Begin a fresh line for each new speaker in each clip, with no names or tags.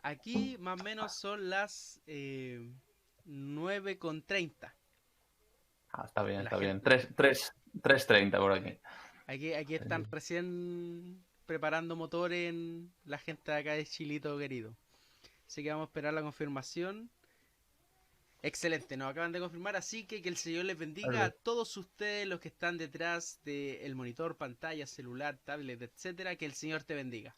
Aquí más o menos son las 9:30.
Está bien,
La
está bien.
gente,
3:30 por aquí.
aquí
Sí,
están
sí.
recién preparando motores en la gente de acá de Chilito querido. Así que vamos a esperar la confirmación. Excelente, nos acaban de confirmar, así que el Señor les bendiga a
Vale.
todos ustedes los que están detrás del monitor, pantalla, celular, tablet, etcétera, que el Señor te bendiga.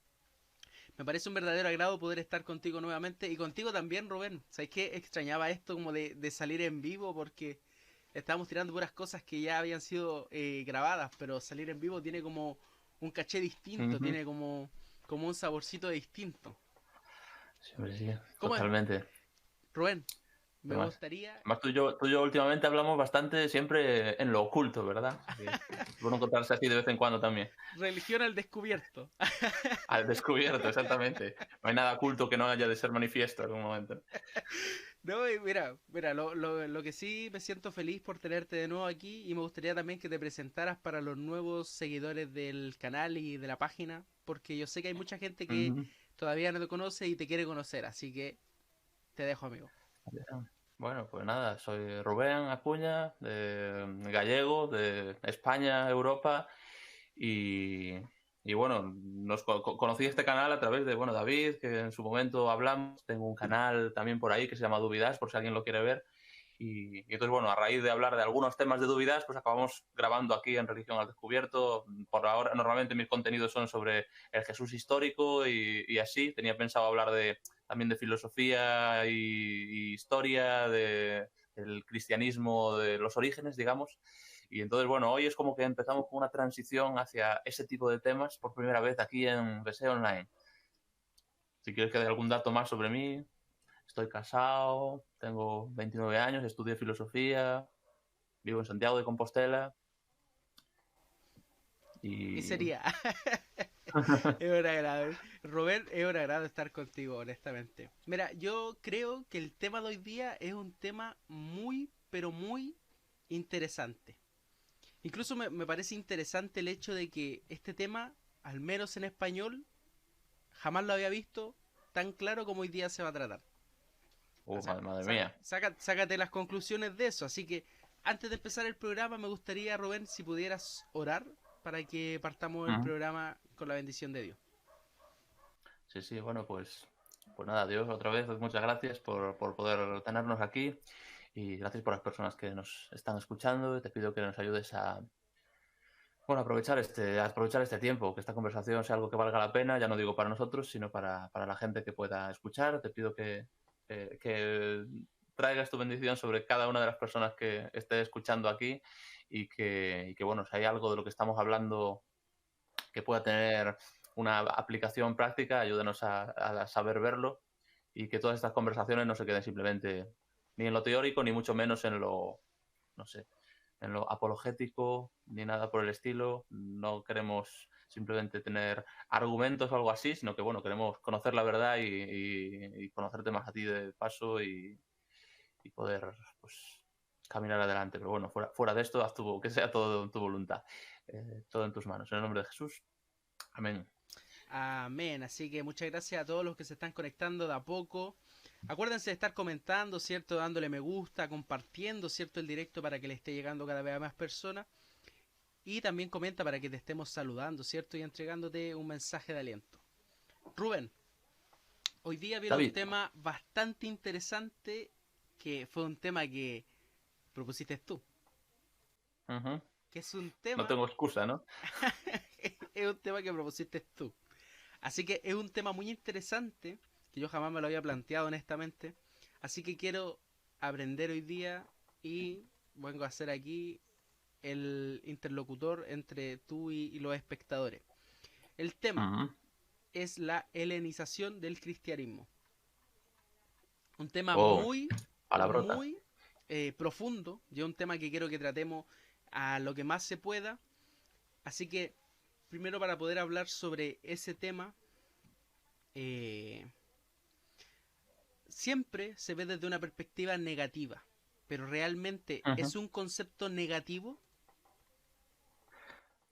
Me parece un verdadero agrado poder estar contigo nuevamente y contigo también, Rubén. ¿Sabes qué? Extrañaba esto como de salir en vivo porque estábamos tirando puras cosas que ya habían sido grabadas, pero salir en vivo tiene como un caché distinto,
Ujú.
tiene como un saborcito distinto.
Sí, hombre, sí,
¿Cómo es,
totalmente.
Rubén?
¿Qué
Me
más?
gustaría...
Además, tú y yo últimamente hablamos bastante siempre en lo oculto, ¿verdad? Así que es bueno encontrarse así de vez en cuando también.
Religión al descubierto.
Al descubierto, exactamente. No hay nada oculto que no haya de ser manifiesto en algún momento.
No, y mira, lo que sí me siento feliz por tenerte de nuevo aquí y me gustaría también que te presentaras para los nuevos seguidores del canal y de la página, porque yo sé que hay mucha gente que
Ujú.
todavía no te conoce y te quiere conocer, así que te dejo, amigo.
Bueno, pues nada, soy Rubén Acuña, gallego, de España, Europa, y, y bueno, conocí este canal a través de, bueno, David, que en su momento hablamos, tengo un canal también por ahí que se llama Dubidas, por si alguien lo quiere ver, y entonces, bueno, a raíz de hablar de algunos temas de Dubidas, pues acabamos grabando aquí en Religión al Descubierto. Por ahora, normalmente mis contenidos son sobre el Jesús histórico y así. Tenía pensado hablar también de filosofía y historia, del cristianismo, de los orígenes, digamos. Y entonces, bueno, hoy es como que empezamos con una transición hacia ese tipo de temas por primera vez aquí en BSE Online. Si quieres que dé algún dato más sobre mí, estoy casado, tengo 29 años, estudié filosofía, vivo en Santiago de Compostela
¿Qué
y...
sería? Es un agrado. Rubén, es un agrado estar contigo, honestamente. Mira, yo creo que el tema de hoy día es un tema muy, pero muy interesante. Incluso me parece interesante el hecho de que este tema, al menos en español, jamás lo había visto tan claro como hoy día se va a tratar. O sea,
madre mía.
sácate las conclusiones de eso. Así que antes de empezar el programa, me gustaría, Rubén, si pudieras orar para que partamos el
Ujú.
programa con la bendición de Dios.
Sí, sí, bueno, pues nada, Dios, otra vez, muchas gracias por poder tenernos aquí y gracias por las personas que nos están escuchando. Te pido que nos ayudes a, bueno, aprovechar este tiempo, que esta conversación sea algo que valga la pena, ya no digo para nosotros, sino para la gente que pueda escuchar. Te pido que traigas tu bendición sobre cada una de las personas que esté escuchando aquí y que, bueno, si hay algo de lo que estamos hablando que pueda tener una aplicación práctica, ayúdenos a saber verlo y que todas estas conversaciones no se queden simplemente ni en lo teórico, ni mucho menos en lo, no sé, en lo apologético, ni nada por el estilo. No queremos simplemente tener argumentos o algo así, sino que, bueno, queremos conocer la verdad y conocerte más a ti de paso y poder, pues, caminar adelante. Pero bueno, fuera de esto, que sea todo en tu voluntad, todo en tus manos. En el nombre de Jesús. Amén.
Amén. Así que muchas gracias a todos los que se están conectando de a poco. Acuérdense de estar comentando, ¿cierto? Dándole me gusta, compartiendo, ¿cierto? El directo para que le esté llegando cada vez a más personas. Y también comenta para que te estemos saludando, ¿cierto? Y entregándote un mensaje de aliento. Rubén, hoy día viene un
David.
tema bastante interesante que fue un tema que propusiste tú.
Ujú.
Que es un
No
tema...
tengo excusa, ¿no?
es un tema que propusiste tú. Así que es un tema muy interesante que yo jamás me lo había planteado honestamente. Así que quiero aprender hoy día y vengo a ser aquí el interlocutor entre tú y los espectadores. El tema
Ujú.
es la helenización del cristianismo. Un tema
Oh,
muy, pero
palabrota.
muy profundo. Yo un tema que quiero que tratemos a lo que más se pueda. Así que, primero para poder hablar sobre ese tema, eh, siempre se ve desde una perspectiva negativa. Pero realmente
Ujú.
es un concepto negativo.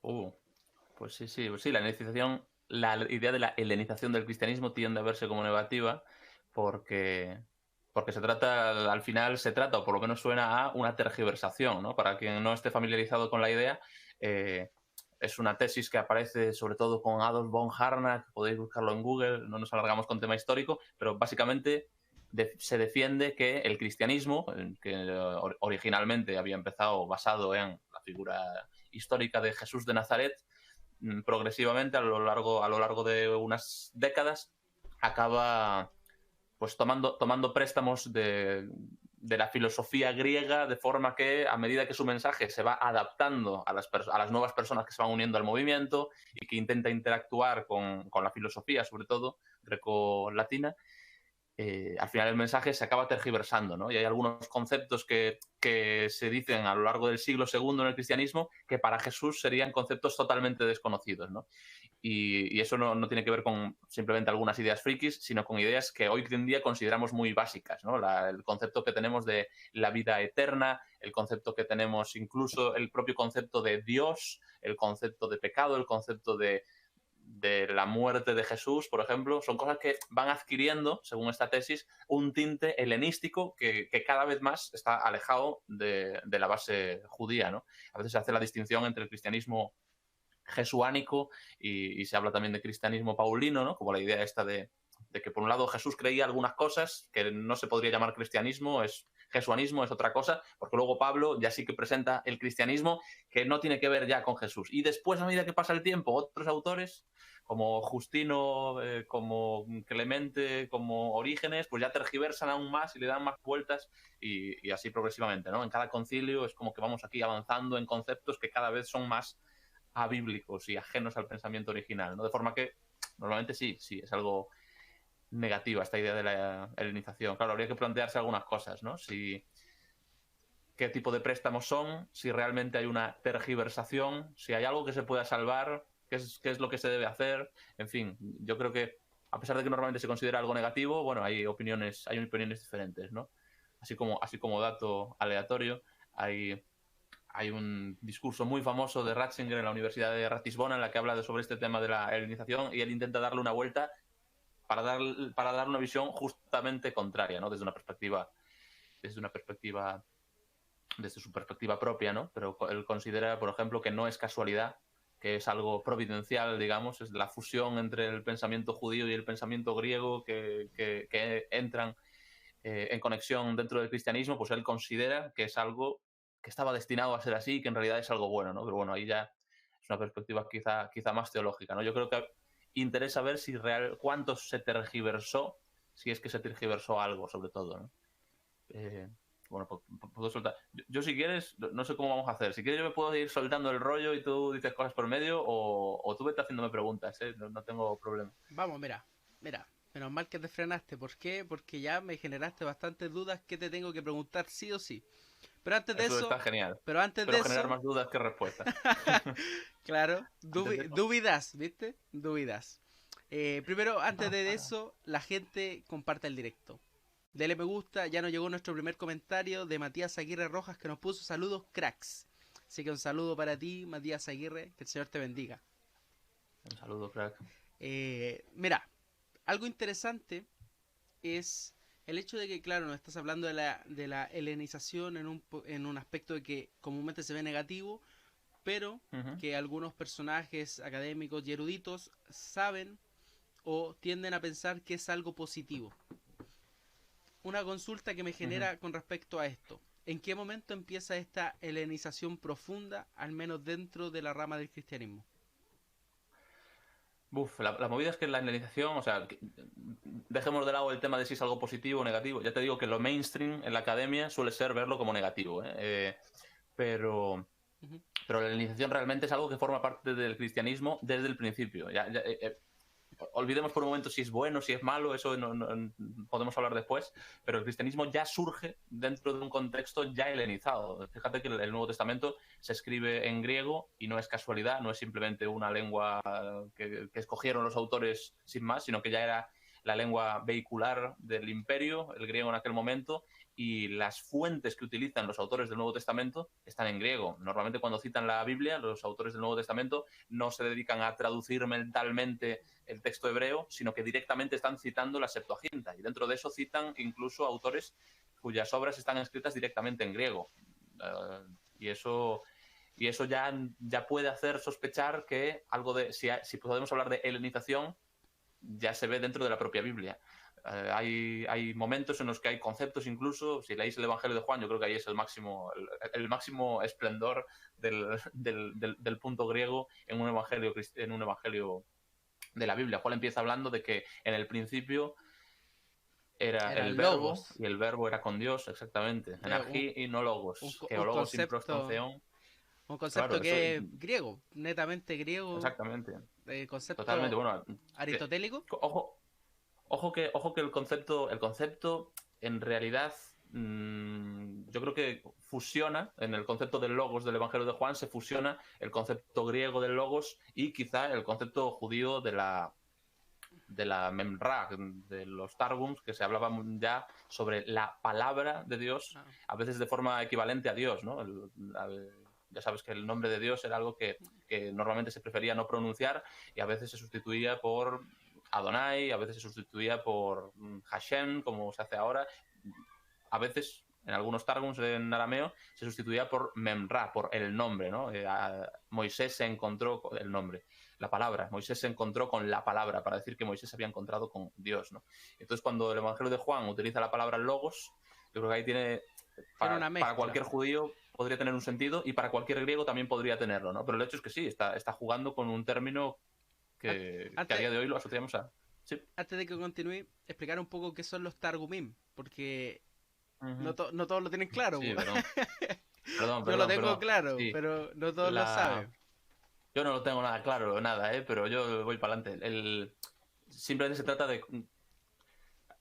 Uh, pues sí, sí, pues sí, la idea de la helenización del cristianismo tiende a verse como negativa, porque, porque se trata, al final se trata, o por lo menos suena a una tergiversación, ¿no? Para quien no esté familiarizado con la idea, es una tesis que aparece sobre todo con Adolf von Harnack, podéis buscarlo en Google, no nos alargamos con tema histórico, pero básicamente se defiende que el cristianismo, que originalmente había empezado basado en la figura histórica de Jesús de Nazaret, progresivamente a lo largo de unas décadas acaba pues tomando préstamos de la filosofía griega, de forma que a medida que su mensaje se va adaptando a las nuevas personas que se van uniendo al movimiento y que intenta interactuar con la filosofía, sobre todo greco-latina, al final el mensaje se acaba tergiversando, ¿no? Y hay algunos conceptos que se dicen a lo largo del siglo segundo en el cristianismo que para Jesús serían conceptos totalmente desconocidos, ¿no? Y eso no tiene que ver con simplemente algunas ideas frikis, sino con ideas que hoy en día consideramos muy básicas, ¿no? El concepto que tenemos de la vida eterna, el concepto que tenemos, incluso el propio concepto de Dios, el concepto de pecado, el concepto de la muerte de Jesús, por ejemplo, son cosas que van adquiriendo, según esta tesis, un tinte helenístico que cada vez más está alejado de la base judía, ¿no? A veces se hace la distinción entre el cristianismo jesuánico y se habla también de cristianismo paulino, ¿no? Como la idea esta de que por un lado Jesús creía algunas cosas que no se podría llamar cristianismo, es jesuanismo, es otra cosa, porque luego Pablo ya sí que presenta el cristianismo que no tiene que ver ya con Jesús. Y después, a medida que pasa el tiempo, otros autores como Justino, como Clemente, como Orígenes, pues ya tergiversan aún más y le dan más vueltas y así progresivamente, ¿no? En cada concilio es como que vamos aquí avanzando en conceptos que cada vez son más abíblicos y ajenos al pensamiento original, ¿no? De forma que normalmente sí, es algo negativo esta idea de la helenización. Claro, habría que plantearse algunas cosas, ¿no? Qué tipo de préstamos son, si realmente hay una tergiversación, si hay algo que se pueda salvar, qué es lo que se debe hacer. En fin, yo creo que a pesar de que normalmente se considera algo negativo, bueno, hay opiniones diferentes, ¿no? Así como dato aleatorio, hay un discurso muy famoso de Ratzinger en la Universidad de Ratisbona en la que habla sobre este tema de la helenización y él intenta darle una vuelta para dar una visión justamente contraria, ¿no? Desde una perspectiva, desde su perspectiva propia, ¿no? Pero él considera, por ejemplo, que no es casualidad, que es algo providencial, digamos, es la fusión entre el pensamiento judío y el pensamiento griego que entran en conexión dentro del cristianismo, pues él considera que es algo que estaba destinado a ser así y que en realidad es algo bueno, ¿no? Pero bueno, ahí ya es una perspectiva quizá más teológica, ¿no? Yo creo que interesa ver cuánto se tergiversó, si es que se tergiversó algo, sobre todo, ¿no? Eh, bueno, puedo soltar. Yo, si quieres, no sé cómo vamos a hacer. Si quieres yo me puedo ir soltando el rollo y tú dices cosas por medio o tú vete haciéndome preguntas, ¿eh? No tengo problema.
Vamos, mira. Menos mal que te frenaste. ¿Por qué? Porque ya me generaste bastantes dudas que te tengo que preguntar sí o sí. Pero antes de
Eso
eso,
está genial.
pero antes de
Espero generar
eso,
más dudas que respuestas.
claro,
Antes de eso.
dudas, ¿viste? Dudas. Primero, antes de eso, la gente comparte el directo. Dele me gusta, ya nos llegó nuestro primer comentario de Matías Aguirre Rojas que nos puso saludos cracks. Así que un saludo para ti, Matías Aguirre, que el Señor te bendiga.
Un saludo, crack.
Mira, algo interesante es el hecho de que, claro, nos estás hablando de la helenización en un aspecto de que comúnmente se ve negativo, pero
Uh-huh.
que algunos personajes académicos y eruditos saben o tienden a pensar que es algo positivo. Una consulta que me
Uh-huh.
genera con respecto a esto. ¿En qué momento empieza esta helenización profunda, al menos dentro de la rama del cristianismo?
La movida es que la analización, o sea, dejemos de lado el tema de si es algo positivo o negativo. Ya te digo que lo mainstream en la academia suele ser verlo como negativo, ¿eh? Pero,
Uh -huh.
pero la helenización realmente es algo que forma parte del cristianismo desde el principio. Olvidemos por un momento si es bueno, si es malo, eso podemos hablar después, pero el cristianismo ya surge dentro de un contexto ya helenizado. Fíjate que el Nuevo Testamento se escribe en griego y no es casualidad, no es simplemente una lengua que escogieron los autores sin más, sino que ya era la lengua vehicular del imperio, el griego en aquel momento, y las fuentes que utilizan los autores del Nuevo Testamento están en griego. Normalmente cuando citan la Biblia, los autores del Nuevo Testamento no se dedican a traducir mentalmente el texto hebreo, sino que directamente están citando la Septuaginta, y dentro de eso citan incluso autores cuyas obras están escritas directamente en griego. Y eso ya puede hacer sospechar que algo de, si podemos hablar de helenización, ya se ve dentro de la propia Biblia. Hay momentos en los que hay conceptos, incluso si leéis el Evangelio de Juan, yo creo que ahí es el máximo esplendor del punto griego en un evangelio de la Biblia. Juan empieza hablando de que en el principio era el
Eran
verbo,
logos.
y el verbo era con Dios, exactamente.
Un,
Enargí y no
un,
logos,
co-
que
un
o logos sin
concepto,
prostonceón.
un concepto
Claro, eso,
que es griego, netamente griego,
exactamente, totalmente.
concepto
Bueno,
aristotélico.
ojo, ojo que el concepto en realidad, yo creo que fusiona, en el concepto del logos del Evangelio de Juan, se fusiona el concepto griego del logos y quizá el concepto judío de la memra, de los targums, que se hablaban ya sobre la palabra de Dios,
Ah,
a veces de forma equivalente a Dios, ¿no? Ya sabes que el nombre de Dios era algo que normalmente se prefería no pronunciar, y a veces se sustituía por Adonai, a veces se sustituía por Hashem, como se hace ahora. A veces, en algunos targums en arameo, se sustituía por memra, por el nombre, ¿no? Moisés se encontró con el nombre, la palabra. Moisés se encontró con la palabra, para decir que Moisés se había encontrado con Dios, ¿no? Entonces, cuando el Evangelio de Juan utiliza la palabra logos, yo creo que ahí tiene,
tiene una
para
mezcla.
cualquier judío podría tener un sentido, y para cualquier griego también podría tenerlo, ¿no? Pero el hecho es que sí, está jugando con un término que a
Antes,
día de hoy lo asociamos a... Sí.
antes de que continúe, explicar un poco qué son los targumim, porque
Uh-huh.
no todos lo tienen claro.
Sí,
Po.
perdón.
Yo lo
Perdón,
tengo
perdón.
claro,
Sí,
pero no todos lo
la...
saben.
Yo no lo tengo nada claro, nada, pero yo voy para adelante. Simplemente se trata de...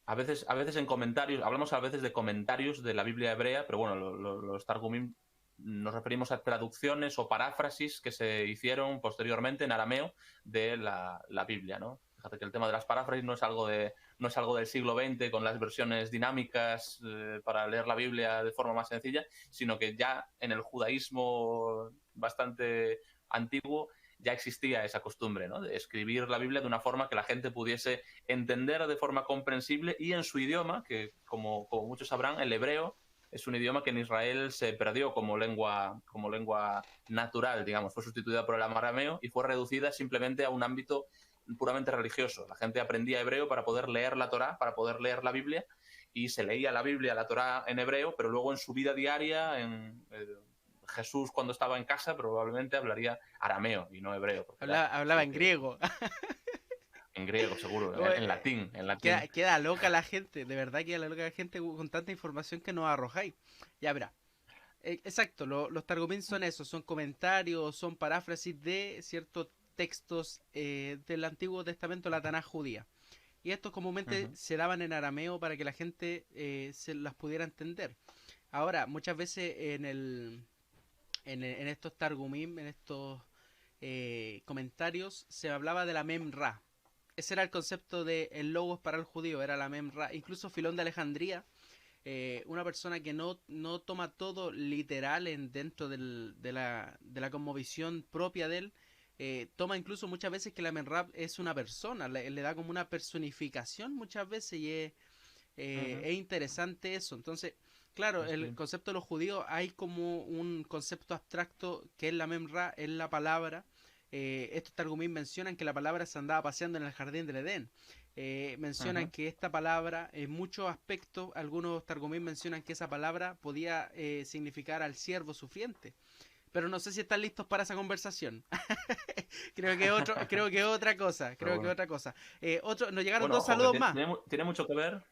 A veces en comentarios, hablamos a veces de comentarios de la Biblia hebrea, pero bueno, los Targumim nos referimos a traducciones o paráfrasis que se hicieron posteriormente en arameo de la Biblia, ¿no? Fíjate que el tema de las paráfrasis no es algo del siglo XX con las versiones dinámicas para leer la Biblia de forma más sencilla, sino que ya en el judaísmo bastante antiguo ya existía esa costumbre, ¿no? De escribir la Biblia de una forma que la gente pudiese entender de forma comprensible y en su idioma, que como muchos sabrán, el hebreo es un idioma que en Israel se perdió como lengua natural, digamos. Fue sustituida por el arameo y fue reducida simplemente a un ámbito puramente religioso. La gente aprendía hebreo para poder leer la Torá, para poder leer la Biblia, y se leía la Biblia, la Torá en hebreo, pero luego en su vida diaria, Jesús cuando estaba en casa probablemente hablaría arameo y no hebreo, porque era
Hablaba
lo
en
que...
griego.
En griego, seguro, en latín, en latín.
Queda loca la gente, de verdad queda loca la gente con tanta información que nos arrojáis. Ya verá. Exacto, los targumín son eso, son comentarios, son paráfrasis de ciertos textos del Antiguo Testamento, la Tanaj judía. Y estos comúnmente
Uh-huh.
se daban en arameo para que la gente se las pudiera entender. Ahora, muchas veces en estos targumim, en estos comentarios, se hablaba de la memra. Ese era el concepto de el logos para el judío, era la memra. Incluso Filón de Alejandría, una persona que no toma todo literal dentro de la cosmovisión propia de él, toma incluso muchas veces que la Menrab es una persona, le da como una personificación muchas veces y
Uh-huh.
es interesante eso. Entonces, claro, el
Sí.
concepto de los judíos hay como un concepto abstracto que es la Memra, es la palabra. Estos Targumim mencionan que la palabra se andaba paseando en el jardín del Edén. Mencionan
Uh-huh.
que esta palabra, en muchos aspectos, algunos Targumim mencionan que esa palabra podía significar al siervo sufriente. Pero no sé si están listos para esa conversación. Creo que otra cosa.
Pero
Creo que
bueno.
otra cosa. Nos llegaron
Bueno,
dos
ojo, que
saludos más.
tiene mucho que ver.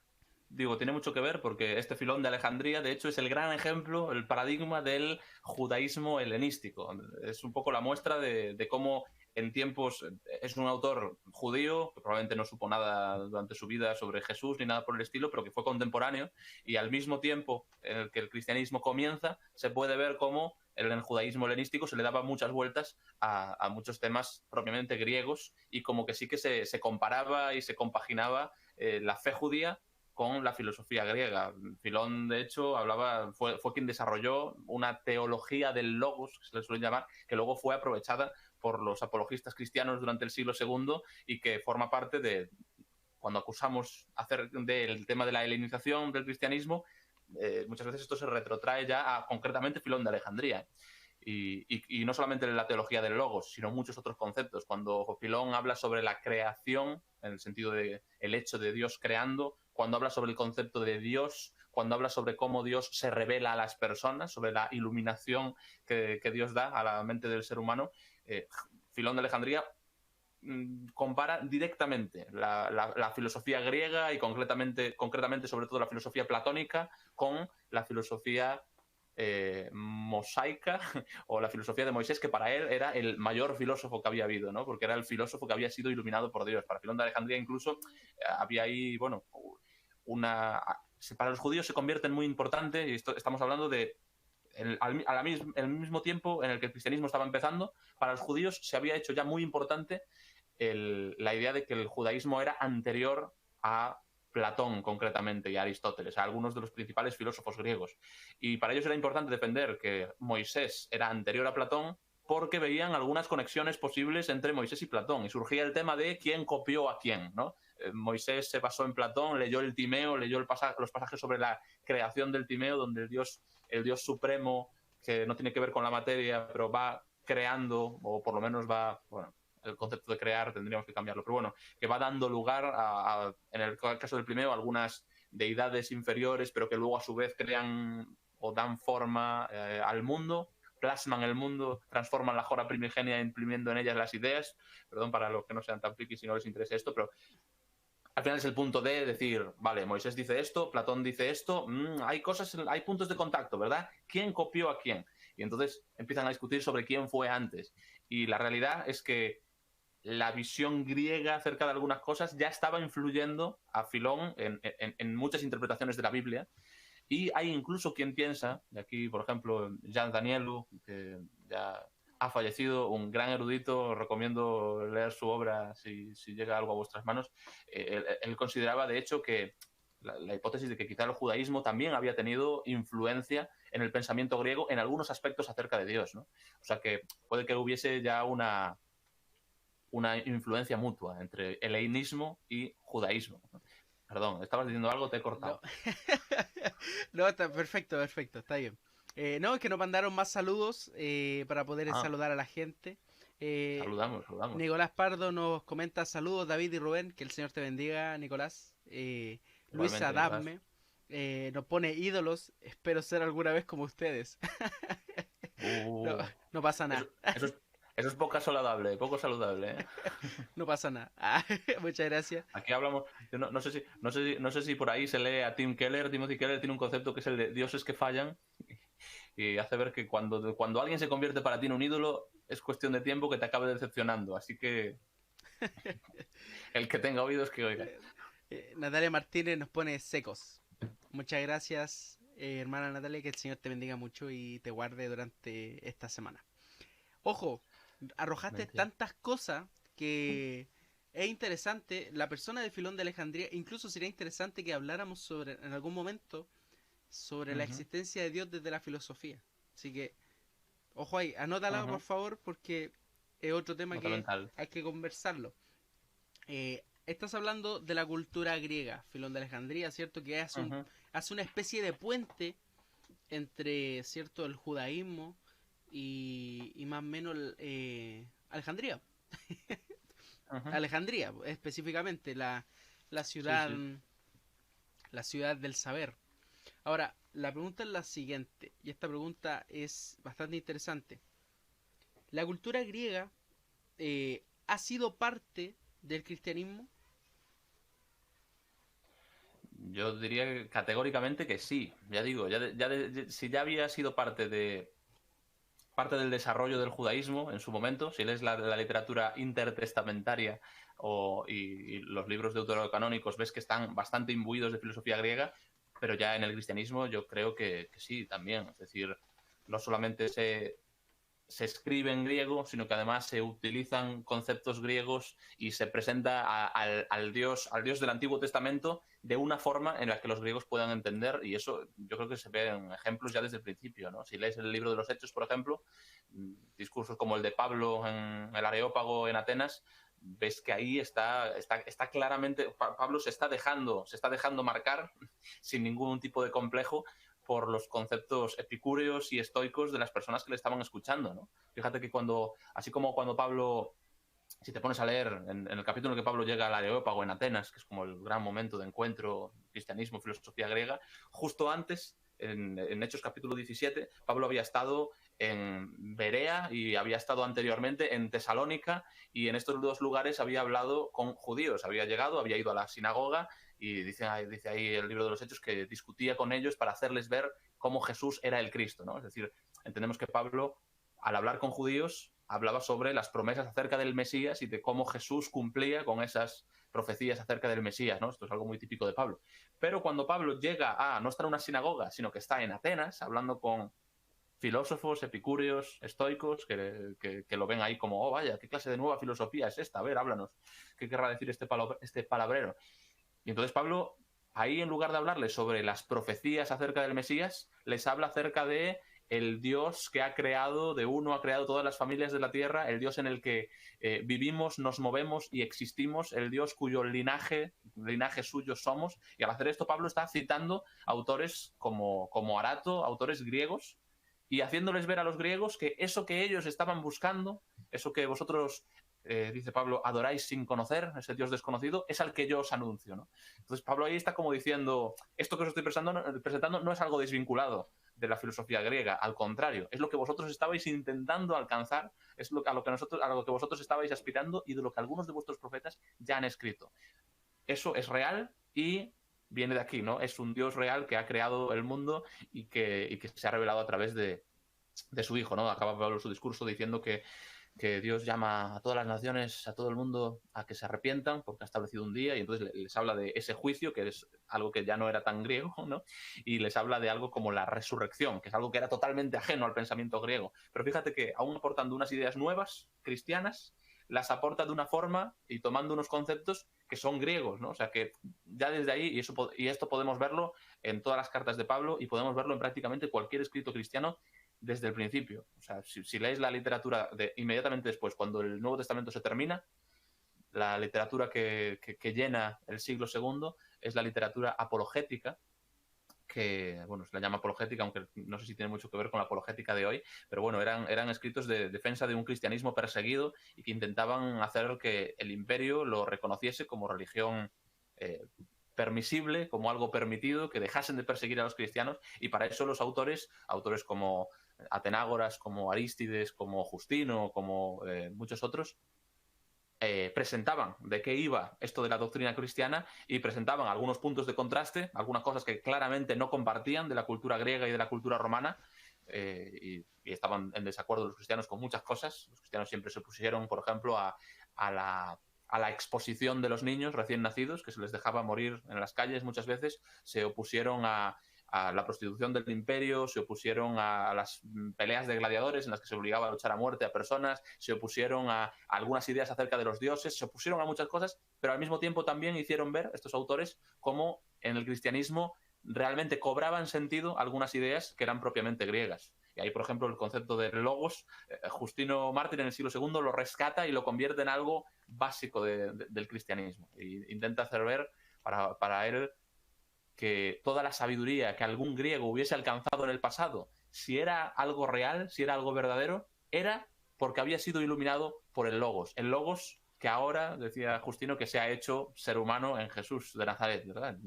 Digo, tiene mucho que ver porque este Filón de Alejandría, de hecho, es el gran ejemplo, el paradigma del judaísmo helenístico. Es un poco la muestra de cómo en tiempos... Es un autor judío, que probablemente no supo nada durante su vida sobre Jesús ni nada por el estilo, pero que fue contemporáneo, y al mismo tiempo en el que el cristianismo comienza, se puede ver cómo en el judaísmo helenístico se le daba muchas vueltas a muchos temas propiamente griegos, y como que sí que se comparaba y se compaginaba la fe judía con la filosofía griega. Filón, de hecho, fue quien desarrolló una teología del logos, que se le suele llamar, que luego fue aprovechada por los apologistas cristianos durante el siglo II y que forma parte de, cuando acusamos del tema de la helenización del cristianismo, muchas veces esto se retrotrae ya a concretamente Filón de Alejandría. Y no solamente la teología del logos, sino muchos otros conceptos. Cuando Filón habla sobre la creación, en el sentido de el hecho de Dios creando, cuando habla sobre el concepto de Dios, cuando habla sobre cómo Dios se revela a las personas, sobre la iluminación que Dios da a la mente del ser humano, Filón de Alejandría compara directamente la filosofía griega y concretamente sobre todo la filosofía platónica con la filosofía mosaica o la filosofía de Moisés, que para él era el mayor filósofo que había habido, ¿no? Porque era el filósofo que había sido iluminado por Dios. Para Filón de Alejandría incluso había ahí, bueno, para los judíos se convierte en muy importante, y estamos hablando de al mismo tiempo en el que el cristianismo estaba empezando, para los judíos se había hecho ya muy importante la idea de que el judaísmo era anterior a Platón concretamente y a Aristóteles, a algunos de los principales filósofos griegos. Y para ellos era importante defender que Moisés era anterior a Platón porque veían algunas conexiones posibles entre Moisés y Platón. Y surgía el tema de quién copió a quién, ¿no? Moisés se basó en Platón, leyó el Timeo, leyó los pasajes sobre la creación del Timeo, donde el Dios supremo, que no tiene que ver con la materia, pero va creando, o por lo menos va, bueno, el concepto de crear tendríamos que cambiarlo, pero bueno, que va dando lugar en el caso del Timeo, algunas deidades inferiores, pero que luego a su vez crean o dan forma al mundo, plasman el mundo, transforman la jora primigenia imprimiendo en ellas las ideas. Perdón para los que no sean tan frikis y no les interese esto, pero al final es el punto de decir, vale, Moisés dice esto, Platón dice esto, hay puntos de contacto, ¿verdad? ¿Quién copió a quién? Y entonces empiezan a discutir sobre quién fue antes. Y la realidad es que la visión griega acerca de algunas cosas ya estaba influyendo a Filón en muchas interpretaciones de la Biblia. Y hay incluso quien piensa, y aquí, por ejemplo, Jean Danielou, que ya ha fallecido, un gran erudito, recomiendo leer su obra si llega algo a vuestras manos. Él consideraba, de hecho, que la hipótesis de que quizá el judaísmo también había tenido influencia en el pensamiento griego en algunos aspectos acerca de Dios, ¿no? O sea que puede que hubiese ya una influencia mutua entre helenismo y judaísmo. Perdón, ¿estabas diciendo algo? Te he cortado.
No, no, está perfecto, está bien. No, es que nos mandaron más saludos para poder saludar a la gente.
Saludamos.
Nicolás Pardo nos comenta saludos, David y Rubén, que el Señor te bendiga, Nicolás. Luisa Dafme nos pone ídolos, espero ser alguna vez como ustedes. No pasa nada.
Eso es poco saludable, ¿eh?
No pasa nada. Muchas gracias.
Aquí hablamos, yo no sé si por ahí se lee a Timothy Keller tiene un concepto que es el de dioses que fallan, y hace ver que cuando alguien se convierte para ti en un ídolo, es cuestión de tiempo que te acabe decepcionando, así que el que tenga oídos que oiga.
Natalia Martínez nos pone secos. Muchas gracias, hermana Natalia, que el Señor te bendiga mucho y te guarde durante esta semana. Ojo, arrojaste tantas cosas que es interesante. La persona de Filón de Alejandría, incluso sería interesante que habláramos en algún momento sobre la existencia de Dios desde la filosofía. Así que, ojo ahí, anótala por favor, porque es otro tema que hay que conversarlo. Estás hablando de la cultura griega, Filón de Alejandría, ¿cierto? Que hace una especie de puente entre, ¿cierto?, el judaísmo y más o menos Alejandría. Alejandría, específicamente, la ciudad, la ciudad del saber. Ahora, la pregunta es la siguiente, y esta pregunta es bastante interesante. ¿La cultura griega ha sido parte del cristianismo?
Yo diría categóricamente que sí. Ya digo, si ya había sido parte del desarrollo del judaísmo en su momento, si lees la literatura intertestamentaria y los libros deuterocanónicos, ves que están bastante imbuidos de filosofía griega, pero ya en el cristianismo yo creo que sí, también. Es decir, no solamente se escribe en griego, sino que además se utilizan conceptos griegos y se presenta al Dios del Antiguo Testamento de una forma en la que los griegos puedan entender, y eso yo creo que se ve en ejemplos ya desde el principio, ¿no? Si lees el libro de los Hechos, por ejemplo, discursos como el de Pablo en el Areópago en Atenas, ves que ahí está claramente, Pablo se está dejando marcar sin ningún tipo de complejo por los conceptos epicúreos y estoicos de las personas que le estaban escuchando, ¿no? Fíjate que así como cuando Pablo, si te pones a leer en el capítulo en que Pablo llega al Areópago en Atenas, que es como el gran momento de encuentro cristianismo, filosofía griega, justo antes, en Hechos capítulo 17, Pablo había estado en Berea y había estado anteriormente en Tesalónica, y en estos dos lugares había hablado con judíos, había llegado, había ido a la sinagoga, y dice ahí el libro de los Hechos que discutía con ellos para hacerles ver cómo Jesús era el Cristo, ¿no? Es decir, entendemos que Pablo, al hablar con judíos, hablaba sobre las promesas acerca del Mesías y de cómo Jesús cumplía con esas profecías acerca del Mesías, ¿no? Esto es algo muy típico de Pablo. Pero cuando Pablo llega a no estar en una sinagoga, sino que está en Atenas, hablando con filósofos, epicúreos, estoicos, que lo ven ahí como, oh, vaya, ¿qué clase de nueva filosofía es esta? A ver, háblanos, ¿qué querrá decir este palabrero? Y entonces Pablo, ahí en lugar de hablarles sobre las profecías acerca del Mesías, les habla acerca de el Dios que ha creado todas las familias de la tierra, el Dios en el que vivimos, nos movemos y existimos, el Dios cuyo linaje suyo somos. Y al hacer esto, Pablo está citando autores como Arato, autores griegos, y haciéndoles ver a los griegos que eso que ellos estaban buscando, eso que vosotros, dice Pablo, adoráis sin conocer, ese Dios desconocido, es al que yo os anuncio, ¿no? Entonces Pablo ahí está como diciendo, esto que os estoy presentando no es algo desvinculado de la filosofía griega, al contrario, es lo que vosotros estabais intentando alcanzar, es a lo que vosotros estabais aspirando y de lo que algunos de vuestros profetas ya han escrito. Eso es real y viene de aquí, ¿no? Es un Dios real que ha creado el mundo y que se ha revelado a través de su Hijo, ¿no? Acaba Pablo su discurso diciendo que Dios llama a todas las naciones, a todo el mundo, a que se arrepientan porque ha establecido un día, y entonces les habla de ese juicio, que es algo que ya no era tan griego, ¿no? Y les habla de algo como la resurrección, que es algo que era totalmente ajeno al pensamiento griego. Pero fíjate que aún aportando unas ideas nuevas, cristianas, las aporta de una forma y tomando unos conceptos que son griegos, ¿no? O sea que ya desde ahí, y esto podemos verlo en todas las cartas de Pablo y podemos verlo en prácticamente cualquier escrito cristiano desde el principio. O sea, si leéis la literatura inmediatamente después, cuando el Nuevo Testamento se termina, la literatura que llena el siglo II es la literatura apologética, que, bueno, se la llama apologética, aunque no sé si tiene mucho que ver con la apologética de hoy, pero bueno, eran escritos de defensa de un cristianismo perseguido y que intentaban hacer que el imperio lo reconociese como religión permisible, como algo permitido, que dejasen de perseguir a los cristianos, y para eso los autores como Atenágoras, como Arístides, como Justino, como muchos otros, presentaban de qué iba esto de la doctrina cristiana y presentaban algunos puntos de contraste, algunas cosas que claramente no compartían de la cultura griega y de la cultura romana, y estaban en desacuerdo los cristianos con muchas cosas. Los cristianos siempre se opusieron, por ejemplo, a la exposición de los niños recién nacidos, que se les dejaba morir en las calles muchas veces, se opusieron a la prostitución del imperio, se opusieron a las peleas de gladiadores en las que se obligaba a luchar a muerte a personas, se opusieron a algunas ideas acerca de los dioses, se opusieron a muchas cosas, pero al mismo tiempo también hicieron ver, estos autores, cómo en el cristianismo realmente cobraban sentido algunas ideas que eran propiamente griegas. Y ahí, por ejemplo, el concepto de logos, Justino Mártir en el siglo II lo rescata y lo convierte en algo básico del cristianismo. E intenta hacer ver para él que toda la sabiduría que algún griego hubiese alcanzado en el pasado, si era algo real, si era algo verdadero, era porque había sido iluminado por el Logos. El Logos que ahora, decía Justino, que se ha hecho ser humano en Jesús de Nazaret, ¿verdad?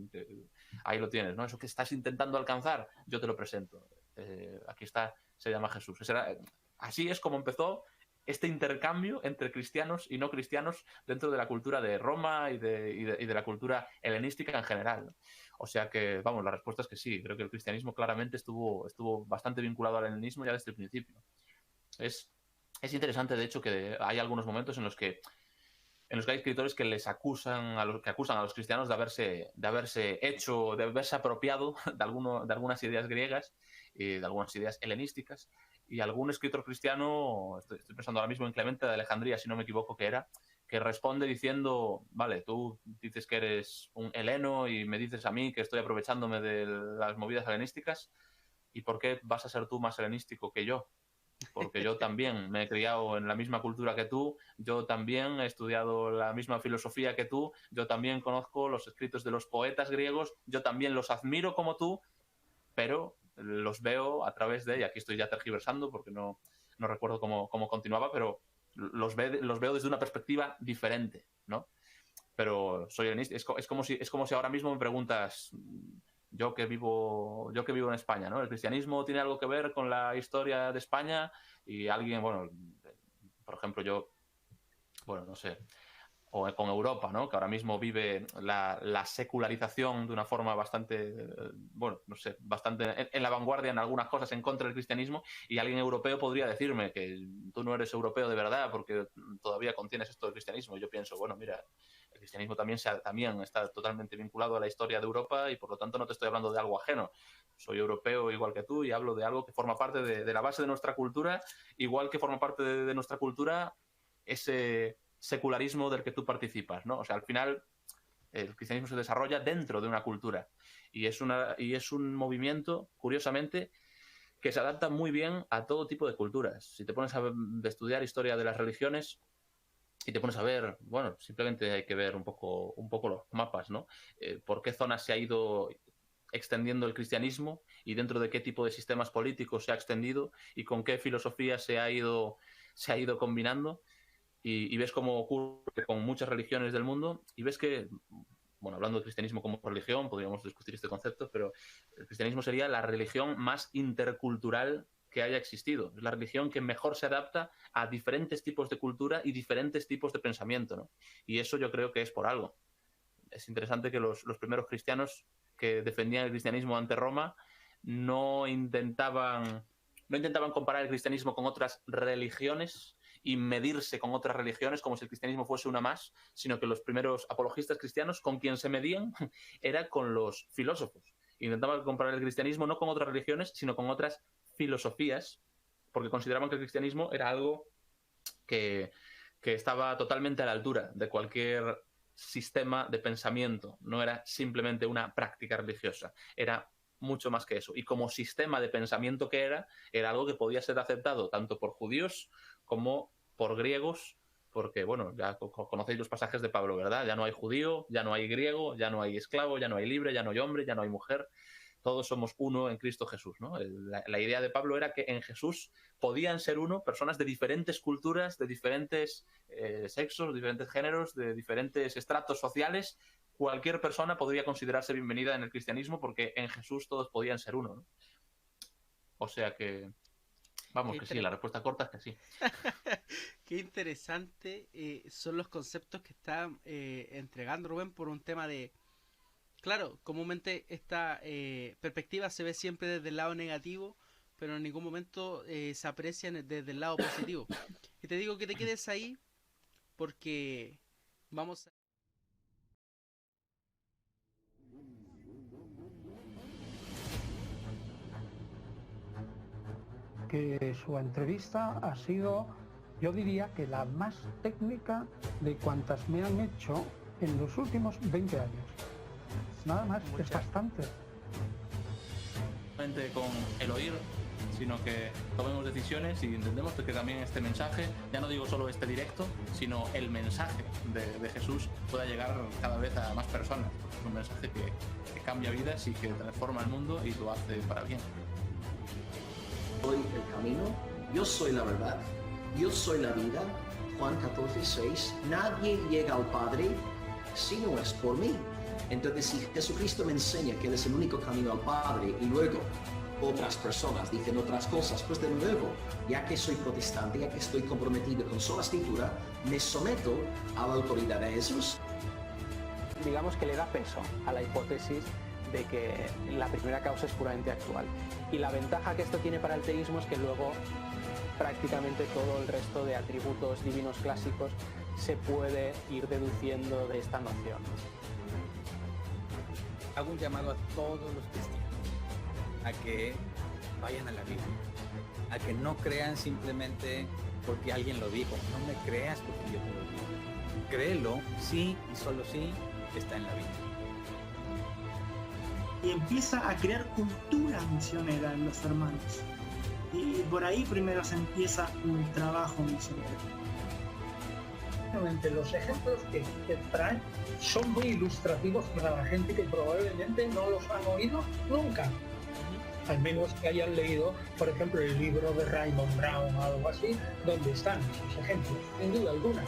Ahí lo tienes, ¿no? Eso que estás intentando alcanzar, yo te lo presento. Aquí está, se llama Jesús. Así es como empezó este intercambio entre cristianos y no cristianos dentro de la cultura de Roma y de la cultura helenística en general, ¿no? O sea que, vamos, la respuesta es que sí. Creo que el cristianismo claramente estuvo bastante vinculado al helenismo ya desde el principio. Es interesante, de hecho, que hay algunos momentos en los que hay escritores que acusan a los cristianos de haberse apropiado de algunas ideas griegas y de algunas ideas helenísticas, y algún escritor cristiano, estoy pensando ahora mismo en Clemente de Alejandría, si no me equivoco que responde diciendo, vale, tú dices que eres un heleno y me dices a mí que estoy aprovechándome de las movidas helenísticas, ¿y por qué vas a ser tú más helenístico que yo? Porque yo también me he criado en la misma cultura que tú, yo también he estudiado la misma filosofía que tú, yo también conozco los escritos de los poetas griegos, yo también los admiro como tú, pero los veo a través de, y aquí estoy ya tergiversando porque no recuerdo cómo continuaba, pero los veo desde una perspectiva diferente, ¿no? Pero soy helenista. Es como si ahora mismo me preguntas, yo que vivo en España, ¿no? ¿El cristianismo tiene algo que ver con la historia de España? Y alguien, bueno, por ejemplo, yo, bueno, no sé, o con Europa, ¿no? Que ahora mismo vive la secularización de una forma bastante, bueno, no sé, bastante en la vanguardia en algunas cosas en contra del cristianismo, y alguien europeo podría decirme que tú no eres europeo de verdad porque todavía contienes esto del cristianismo. Y yo pienso, bueno, mira, el cristianismo también está totalmente vinculado a la historia de Europa y por lo tanto no te estoy hablando de algo ajeno. Soy europeo igual que tú y hablo de algo que forma parte de la base de nuestra cultura, igual que forma parte de nuestra cultura ese secularismo del que tú participas, ¿no? O sea, al final el cristianismo se desarrolla dentro de una cultura y es un movimiento, curiosamente, que se adapta muy bien a todo tipo de culturas. Si te pones a estudiar historia de las religiones y te pones a ver, bueno, simplemente hay que ver un poco los mapas, ¿no? ¿Por qué zonas se ha ido extendiendo el cristianismo y dentro de qué tipo de sistemas políticos se ha extendido y con qué filosofía se ha ido combinando? Y ves cómo ocurre con muchas religiones del mundo y ves que, bueno, hablando del cristianismo como religión, podríamos discutir este concepto, pero el cristianismo sería la religión más intercultural que haya existido. Es la religión que mejor se adapta a diferentes tipos de cultura y diferentes tipos de pensamiento, ¿no? Y eso yo creo que es por algo. Es interesante que los primeros cristianos que defendían el cristianismo ante Roma no intentaban comparar el cristianismo con otras religiones y medirse con otras religiones como si el cristianismo fuese una más, sino que los primeros apologistas cristianos con quien se medían era con los filósofos. Intentaban comparar el cristianismo no con otras religiones, sino con otras filosofías, porque consideraban que el cristianismo era algo que estaba totalmente a la altura de cualquier sistema de pensamiento. No era simplemente una práctica religiosa, era mucho más que eso. Y como sistema de pensamiento que era algo que podía ser aceptado tanto por judíos como por griegos, porque, bueno, ya conocéis los pasajes de Pablo, ¿verdad? Ya no hay judío, ya no hay griego, ya no hay esclavo, ya no hay libre, ya no hay hombre, ya no hay mujer. Todos somos uno en Cristo Jesús, ¿no? La idea de Pablo era que en Jesús podían ser uno personas de diferentes culturas, de diferentes sexos, diferentes géneros, de diferentes estratos sociales. Cualquier persona podría considerarse bienvenida en el cristianismo porque en Jesús todos podían ser uno, ¿no? O sea que, vamos, que sí, la respuesta corta es que sí.
Qué interesante son los conceptos que está entregando Rubén por un tema de... Claro, comúnmente esta perspectiva se ve siempre desde el lado negativo, pero en ningún momento se aprecian desde el lado positivo. Y te digo que te quedes ahí porque vamos a...
Que su entrevista ha sido, yo diría que la más técnica de cuantas me han hecho en los últimos 20 años. Nada más, es bastante.
Con el oír, sino que tomemos decisiones y intentemos que también este mensaje, ya no digo solo este directo, sino el mensaje de Jesús pueda llegar cada vez a más personas. Es un mensaje que cambia vidas y que transforma el mundo y lo hace para bien.
Soy el camino, yo soy la verdad, yo soy la vida. Juan 14:6. Nadie llega al Padre si no es por mí. Entonces, si Jesucristo me enseña que Él es el único camino al Padre y luego otras personas dicen otras cosas, pues de nuevo, ya que soy protestante, ya que estoy comprometido con sola escritura, me someto a la autoridad de Jesús.
Digamos que le da peso a la hipótesis de que la primera causa es puramente actual. Y la ventaja que esto tiene para el teísmo es que luego prácticamente todo el resto de atributos divinos clásicos se puede ir deduciendo de esta noción.
Hago un llamado a todos los cristianos a que vayan a la Biblia, a que no crean simplemente porque alguien lo dijo. No me creas porque yo te lo digo. Créelo, sí y solo sí, está en la Biblia.
Y empieza a crear cultura misionera en los hermanos. Y por ahí primero se empieza un trabajo misionero.
Los ejemplos que traen son muy ilustrativos para la gente que probablemente no los han oído nunca. Al menos que hayan leído, por ejemplo, el libro de Raymond Brown o algo así, donde están esos ejemplos, sin duda alguna.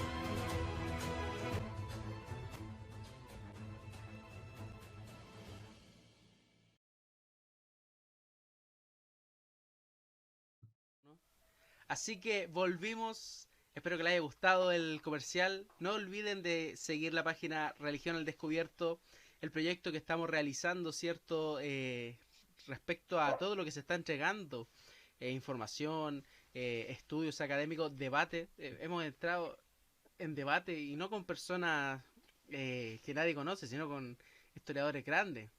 Así que volvimos. Espero que les haya gustado el comercial. No olviden de seguir la página Religión al Descubierto, el proyecto que estamos realizando, ¿cierto? Respecto a todo lo que se está entregando, información, estudios académicos, debate. Hemos entrado en debate y no con personas que nadie conoce, sino con historiadores grandes.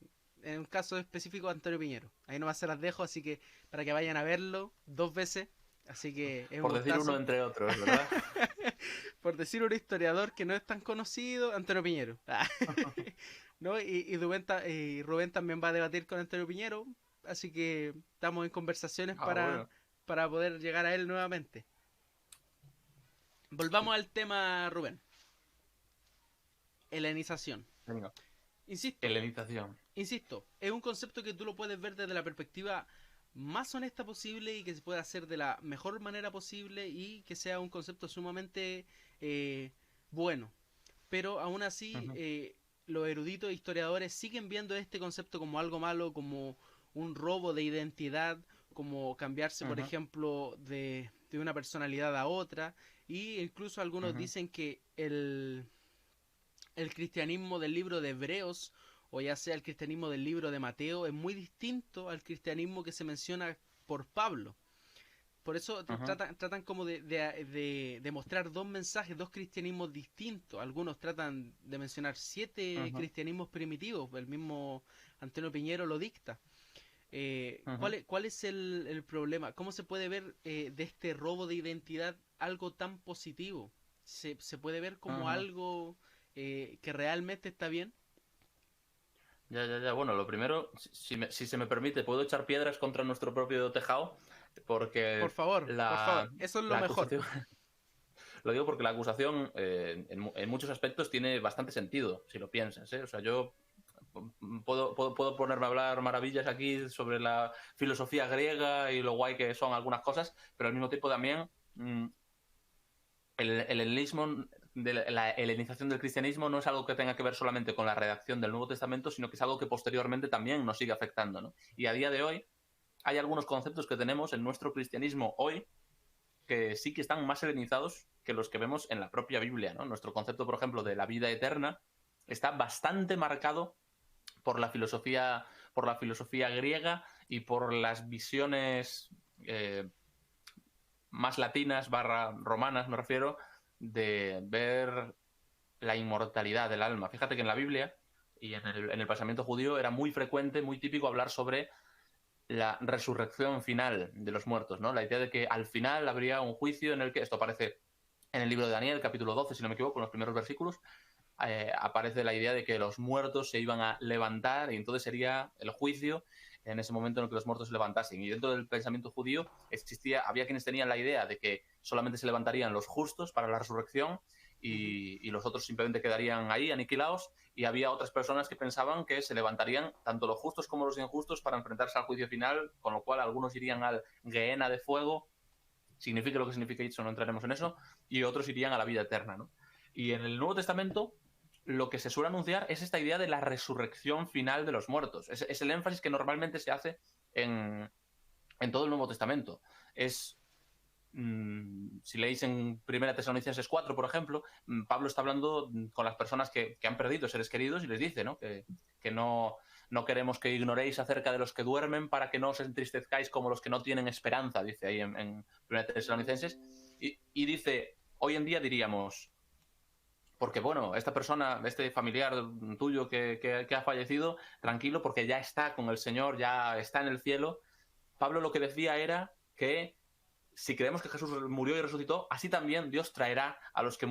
En un caso específico, Antonio Piñero. Ahí nomás se las dejo, así que para que vayan a verlo 2 veces. Así que es
por
un
decir
gustazo.
uno entre otros, ¿verdad?
Por decir un historiador que no es tan conocido, Antonio Piñero. ¿No? Y Rubén también va a debatir con Antonio Piñero, así que estamos en conversaciones
Bueno.
para poder llegar a él nuevamente. Volvamos al tema, Rubén. Helenización.
Venga.
Insisto,
Helenización.
es un concepto que tú lo puedes ver desde la perspectiva más honesta posible y que se pueda hacer de la mejor manera posible y que sea un concepto sumamente bueno. Pero aún así, los eruditos e historiadores siguen viendo este concepto como algo malo, como un robo de identidad, como cambiarse, por ejemplo, de una personalidad a otra, y incluso algunos dicen que el cristianismo del libro de Hebreos, o ya sea el cristianismo del libro de Mateo, es muy distinto al cristianismo que se menciona por Pablo. Por eso tratan como de mostrar 2 mensajes, 2 cristianismos distintos. Algunos tratan de mencionar 7 cristianismos primitivos, el mismo Antonio Piñero lo dicta. ¿Cuál es el problema? ¿Cómo se puede ver de este robo de identidad algo tan positivo? ¿Se puede ver como algo que realmente está bien?
Ya. Bueno, lo primero, si se me permite, ¿puedo echar piedras contra nuestro propio tejado? Porque
por favor, eso es lo mejor.
Lo digo porque la acusación en muchos aspectos tiene bastante sentido, si lo piensas, ¿eh? O sea, yo puedo ponerme a hablar maravillas aquí sobre la filosofía griega y lo guay que son algunas cosas, pero al mismo tiempo también el helenismo, la helenización del cristianismo no es algo que tenga que ver solamente con la redacción del Nuevo Testamento, sino que es algo que posteriormente también nos sigue afectando, ¿no? Y a día de hoy hay algunos conceptos que tenemos en nuestro cristianismo hoy que sí que están más helenizados que los que vemos en la propia Biblia, ¿no? Nuestro concepto, por ejemplo, de la vida eterna está bastante marcado por la filosofía griega y por las visiones más latinas / romanas, me refiero, de ver la inmortalidad del alma. Fíjate que en la Biblia y en el pensamiento judío era muy frecuente, muy típico hablar sobre la resurrección final de los muertos, ¿no? La idea de que al final habría un juicio en el que, esto aparece en el libro de Daniel, capítulo 12, si no me equivoco, en los primeros versículos, aparece la idea de que los muertos se iban a levantar y entonces sería el juicio en ese momento en el que los muertos se levantasen. Y dentro del pensamiento judío había quienes tenían la idea de que solamente se levantarían los justos para la resurrección y los otros simplemente quedarían ahí aniquilados, y había otras personas que pensaban que se levantarían tanto los justos como los injustos para enfrentarse al juicio final, con lo cual algunos irían al Gehenna de fuego, signifique lo que signifique eso, no entraremos en eso, y otros irían a la vida eterna, ¿no? Y en el Nuevo Testamento lo que se suele anunciar es esta idea de la resurrección final de los muertos. Es el énfasis que normalmente se hace en todo el Nuevo Testamento. Si leéis en 1 Tesalonicenses 4, por ejemplo, Pablo está hablando con las personas que han perdido seres queridos y les dice, ¿no? que no queremos que ignoréis acerca de los que duermen para que no os entristezcáis como los que no tienen esperanza, dice ahí en 1 Tesalonicenses. Y dice, hoy en día diríamos, porque bueno, esta persona, este familiar tuyo que ha fallecido, tranquilo, porque ya está con el Señor, ya está en el cielo. Pablo lo que decía era que si creemos que Jesús murió y resucitó, así también Dios traerá a los que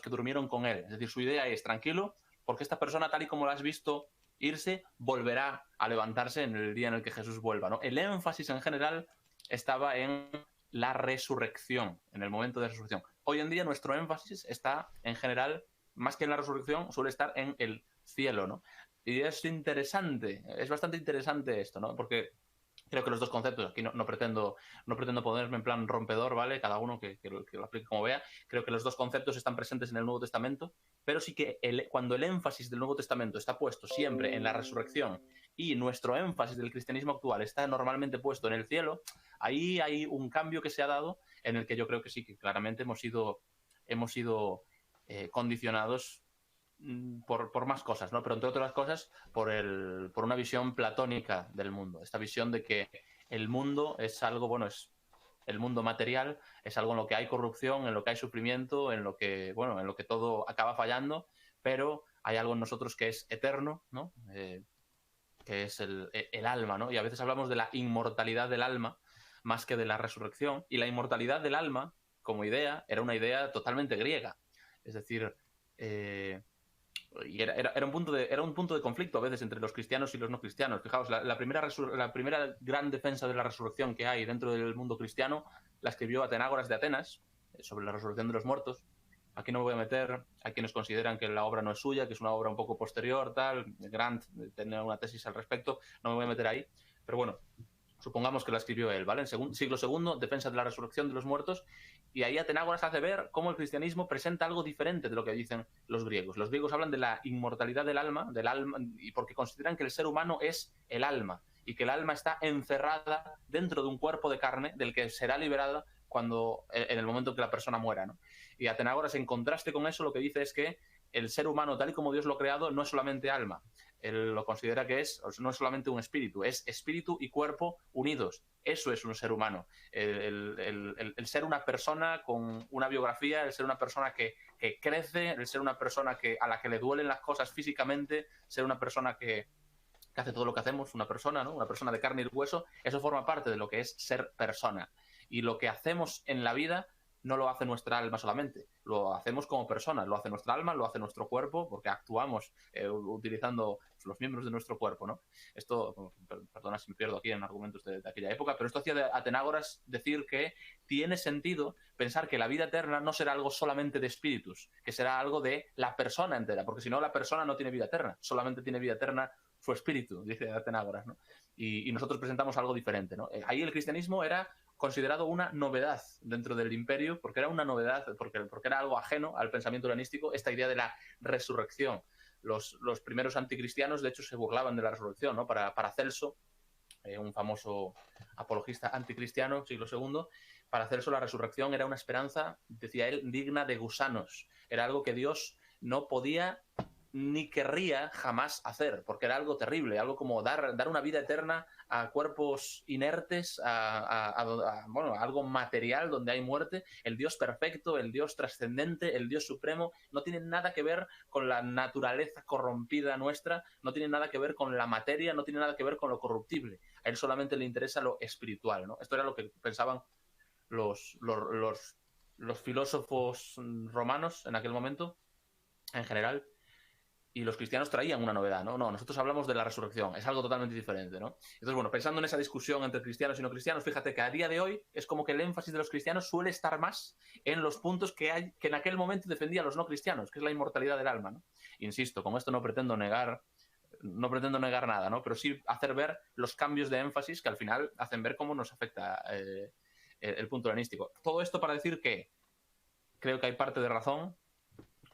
durmieron con él. Es decir, su idea es, tranquilo, porque esta persona, tal y como la has visto irse, volverá a levantarse en el día en el que Jesús vuelva, ¿no? El énfasis en general estaba en la resurrección, en el momento de resurrección. Hoy en día nuestro énfasis está, en general, más que en la resurrección, suele estar en el cielo, ¿no? Y es interesante, es bastante interesante esto, ¿no? Porque creo que los dos conceptos, aquí no pretendo ponerme en plan rompedor, ¿vale? Cada uno que lo aplique como vea. Creo que los dos conceptos están presentes en el Nuevo Testamento, pero sí que cuando el énfasis del Nuevo Testamento está puesto siempre en la resurrección y nuestro énfasis del cristianismo actual está normalmente puesto en el cielo, ahí hay un cambio que se ha dado en el que yo creo que sí, que claramente hemos sido condicionados por más cosas, ¿no? Pero entre otras cosas por una visión platónica del mundo. Esta visión de que el mundo es algo, bueno, es el mundo material, es algo en lo que hay corrupción, en lo que hay sufrimiento, en lo que todo acaba fallando, pero hay algo en nosotros que es eterno, ¿no? Que es el alma, ¿no? Y a veces hablamos de la inmortalidad del alma más que de la resurrección. Y la inmortalidad del alma, como idea, era una idea totalmente griega. Es decir, y era un punto de conflicto a veces entre los cristianos y los no cristianos. Fijaos, la primera gran defensa de la resurrección que hay dentro del mundo cristiano la escribió Atenágoras de Atenas, sobre la resurrección de los muertos. Aquí no me voy a meter, hay quienes consideran que la obra no es suya, que es una obra un poco posterior, tal. Grant tenía una tesis al respecto, no me voy a meter ahí, pero bueno, supongamos que la escribió él, ¿vale? En siglo II, defensa de la resurrección de los muertos, y ahí Atenágoras hace ver cómo el cristianismo presenta algo diferente de lo que dicen los griegos. Los griegos hablan de la inmortalidad del alma, y porque consideran que el ser humano es el alma, y que el alma está encerrada dentro de un cuerpo de carne del que será liberada en el momento en que la persona muera, ¿no? Y Atenágoras, en contraste con eso, lo que dice es que el ser humano, tal y como Dios lo ha creado, no es solamente alma. Él lo considera que no es solamente un espíritu, es espíritu y cuerpo unidos. Eso es un ser humano. El ser una persona con una biografía, el ser una persona que crece, el ser una persona a la que le duelen las cosas físicamente, ser una persona que hace todo lo que hacemos, una persona, ¿no? Una persona de carne y hueso, eso forma parte de lo que es ser persona. Y lo que hacemos en la vida no lo hace nuestra alma solamente, lo hacemos como personas, lo hace nuestra alma, lo hace nuestro cuerpo, porque actuamos utilizando los miembros de nuestro cuerpo, ¿no? Esto, perdona si me pierdo aquí en argumentos de aquella época, pero esto hacía de Atenágoras decir que tiene sentido pensar que la vida eterna no será algo solamente de espíritus, que será algo de la persona entera, porque si no, la persona no tiene vida eterna, solamente tiene vida eterna su espíritu, dice Atenágoras, ¿no? Y nosotros presentamos algo diferente, ¿no? Ahí el cristianismo era considerado una novedad dentro del imperio, porque era una novedad, porque era algo ajeno al pensamiento helenístico, esta idea de la resurrección. Los primeros anticristianos, de hecho, se burlaban de la resurrección, ¿no? Para Celso, un famoso apologista anticristiano, siglo II, para Celso la resurrección era una esperanza, decía él, digna de gusanos. Era algo que Dios no podía ni querría jamás hacer, porque era algo terrible, algo como dar una vida eterna a cuerpos inertes, bueno, algo material donde hay muerte. El Dios perfecto, el Dios trascendente, el Dios supremo, no tiene nada que ver con la naturaleza corrompida nuestra, no tiene nada que ver con la materia, no tiene nada que ver con lo corruptible. A él solamente le interesa lo espiritual, ¿no? Esto era lo que pensaban los filósofos romanos en aquel momento, en general. Y los cristianos traían una novedad, ¿no? No, nosotros hablamos de la resurrección, es algo totalmente diferente, ¿no? Entonces, bueno, pensando en esa discusión entre cristianos y no cristianos, fíjate que a día de hoy es como que el énfasis de los cristianos suele estar más en los puntos que en aquel momento defendían los no cristianos, que es la inmortalidad del alma, ¿no? Insisto, con esto no pretendo negar nada, ¿no? Pero sí hacer ver los cambios de énfasis que al final hacen ver cómo nos afecta el punto helenístico. Todo esto para decir que creo que hay parte de razón,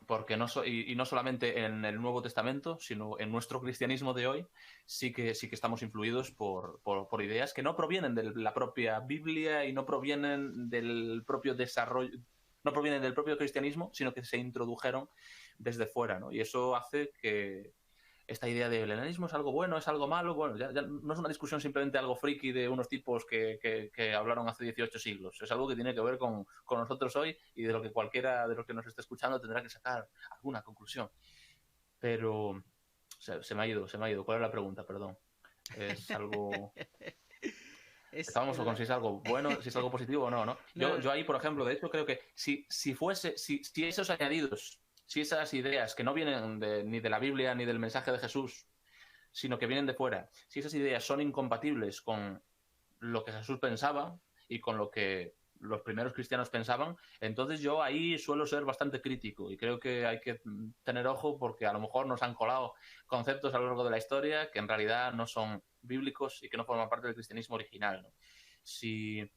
porque no solamente en el Nuevo Testamento, sino en nuestro cristianismo de hoy, sí que estamos influidos por ideas que no provienen de la propia Biblia y no provienen del propio desarrollo, no provienen del propio cristianismo, sino que se introdujeron desde fuera, ¿no? Y eso hace que esta idea de el helenismo es algo bueno, es algo malo, bueno, ya no es una discusión simplemente algo friki de unos tipos que hablaron hace 18 siglos. Es algo que tiene que ver con nosotros hoy y de lo que cualquiera de los que nos esté escuchando tendrá que sacar alguna conclusión. Pero se me ha ido. ¿Cuál es la pregunta? Perdón. Es algo... Estábamos con si es algo bueno, si es algo positivo o no, ¿no? Yo ahí, por ejemplo, de hecho, creo que si esos añadidos, si esas ideas que no vienen ni de la Biblia ni del mensaje de Jesús, sino que vienen de fuera, si esas ideas son incompatibles con lo que Jesús pensaba y con lo que los primeros cristianos pensaban, entonces yo ahí suelo ser bastante crítico y creo que hay que tener ojo porque a lo mejor nos han colado conceptos a lo largo de la historia que en realidad no son bíblicos y que no forman parte del cristianismo original, ¿no? Si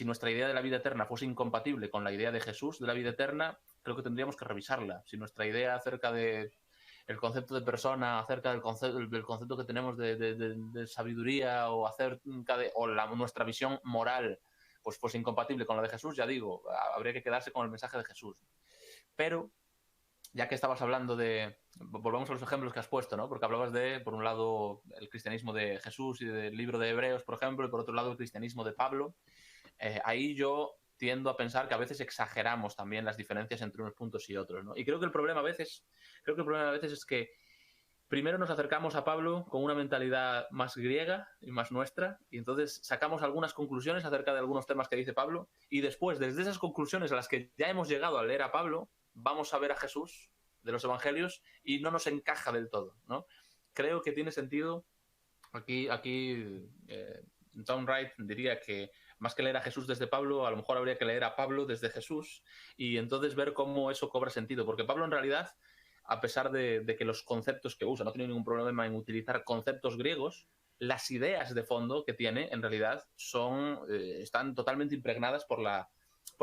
nuestra idea de la vida eterna fuese incompatible con la idea de Jesús de la vida eterna, creo que tendríamos que revisarla. Si nuestra idea acerca de el concepto de persona, acerca del concepto que tenemos de sabiduría o acerca de nuestra visión moral pues incompatible con la de Jesús, ya digo, habría que quedarse con el mensaje de Jesús. Pero, ya que estabas hablando volvamos a los ejemplos que has puesto, ¿no? Porque hablabas por un lado, el cristianismo de Jesús y del libro de Hebreos, por ejemplo, y por otro lado, el cristianismo de Pablo. Ahí yo tiendo a pensar que a veces exageramos también las diferencias entre unos puntos y otros, ¿no? Y creo que el problema a veces es que primero nos acercamos a Pablo con una mentalidad más griega y más nuestra, y entonces sacamos algunas conclusiones acerca de algunos temas que dice Pablo, y después, desde esas conclusiones a las que ya hemos llegado al leer a Pablo, vamos a ver a Jesús de los evangelios y no nos encaja del todo, ¿no? Creo que tiene sentido, aquí Tom Wright diría que más que leer a Jesús desde Pablo, a lo mejor habría que leer a Pablo desde Jesús y entonces ver cómo eso cobra sentido, porque Pablo en realidad, a pesar de que los conceptos que usa, no tiene ningún problema en utilizar conceptos griegos, las ideas de fondo que tiene, en realidad, están totalmente impregnadas por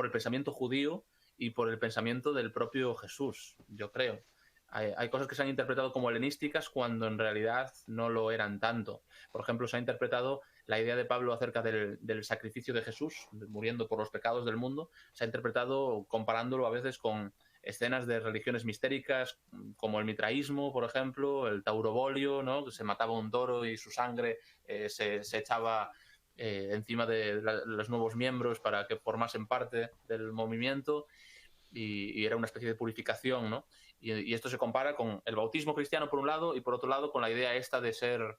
el pensamiento judío y por el pensamiento del propio Jesús, yo creo. Hay cosas que se han interpretado como helenísticas cuando en realidad no lo eran tanto. Por ejemplo, se ha interpretado la idea de Pablo acerca del sacrificio de Jesús, muriendo por los pecados del mundo, se ha interpretado comparándolo a veces con escenas de religiones mistéricas como el mitraísmo, por ejemplo, el taurobolio, ¿no? Que se mataba un toro y su sangre se echaba encima de los nuevos miembros para que formasen parte del movimiento y era una especie de purificación, ¿no? Y esto se compara con el bautismo cristiano por un lado y por otro lado con la idea esta de ser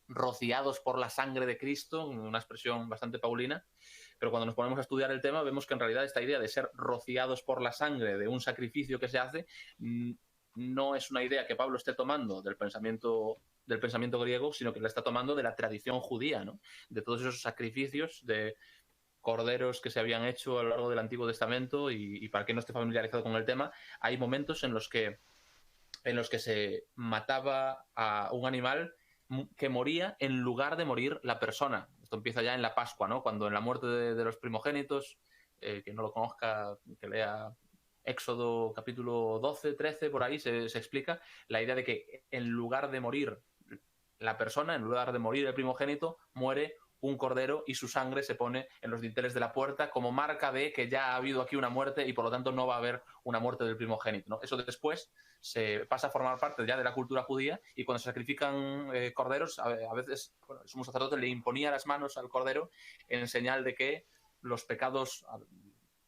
rociados por la sangre de Cristo, una expresión bastante paulina. Pero cuando nos ponemos a estudiar el tema vemos que en realidad esta idea de ser rociados por la sangre de un sacrificio que se hace no es una idea que Pablo esté tomando del pensamiento griego, sino que la está tomando de la tradición judía, ¿no? De todos esos sacrificios de corderos que se habían hecho a lo largo del Antiguo Testamento y para quien no esté familiarizado con el tema, hay momentos en los que se mataba a un animal que moría en lugar de morir la persona. Esto empieza ya en la Pascua, ¿no? Cuando en la muerte de los primogénitos, que no lo conozca, que lea Éxodo capítulo 12, 13, por ahí se explica la idea de que en lugar de morir la persona, en lugar de morir el primogénito, muere un cordero y su sangre se pone en los dinteles de la puerta como marca de que ya ha habido aquí una muerte y por lo tanto no va a haber una muerte del primogénito, ¿no? Eso después se pasa a formar parte ya de la cultura judía y cuando se sacrifican corderos, a veces el sumo sacerdote le imponía las manos al cordero en señal de que los pecados,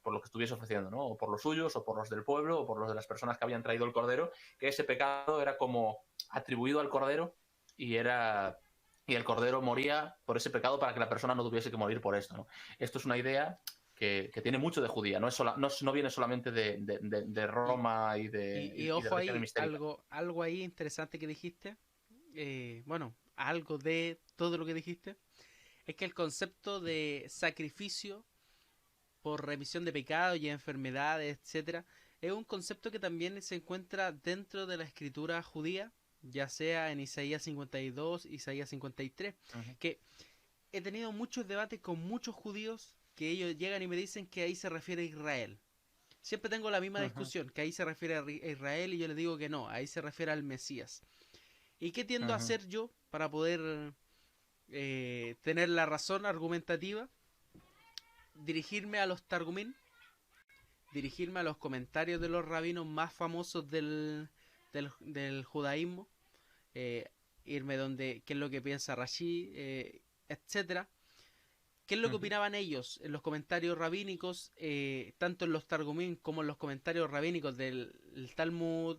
por lo que estuviese ofreciendo, ¿no? O por los suyos, o por los del pueblo, o por los de las personas que habían traído el cordero, que ese pecado era como atribuido al cordero y el cordero moría por ese pecado para que la persona no tuviese que morir por esto, ¿no? Esto es una idea que tiene mucho de judía, no viene solamente de Roma y
ojo
de
ahí, algo ahí interesante que dijiste, algo de todo lo que dijiste, es que el concepto de sacrificio por remisión de pecados y enfermedades, etcétera, es un concepto que también se encuentra dentro de la escritura judía, ya sea en Isaías 52, Isaías 53, que he tenido muchos debates con muchos judíos que ellos llegan y me dicen que ahí se refiere a Israel. Siempre tengo la misma discusión, que ahí se refiere a Israel y yo les digo que no, ahí se refiere al Mesías. ¿Y qué tiendo a hacer yo para poder tener la razón argumentativa? Dirigirme a los Targumín, dirigirme a los comentarios de los rabinos más famosos del judaísmo, irme donde qué es lo que piensa Rashi, etcétera, qué es lo que opinaban ellos en los comentarios rabínicos, tanto en los Targumín como en los comentarios rabínicos del Talmud,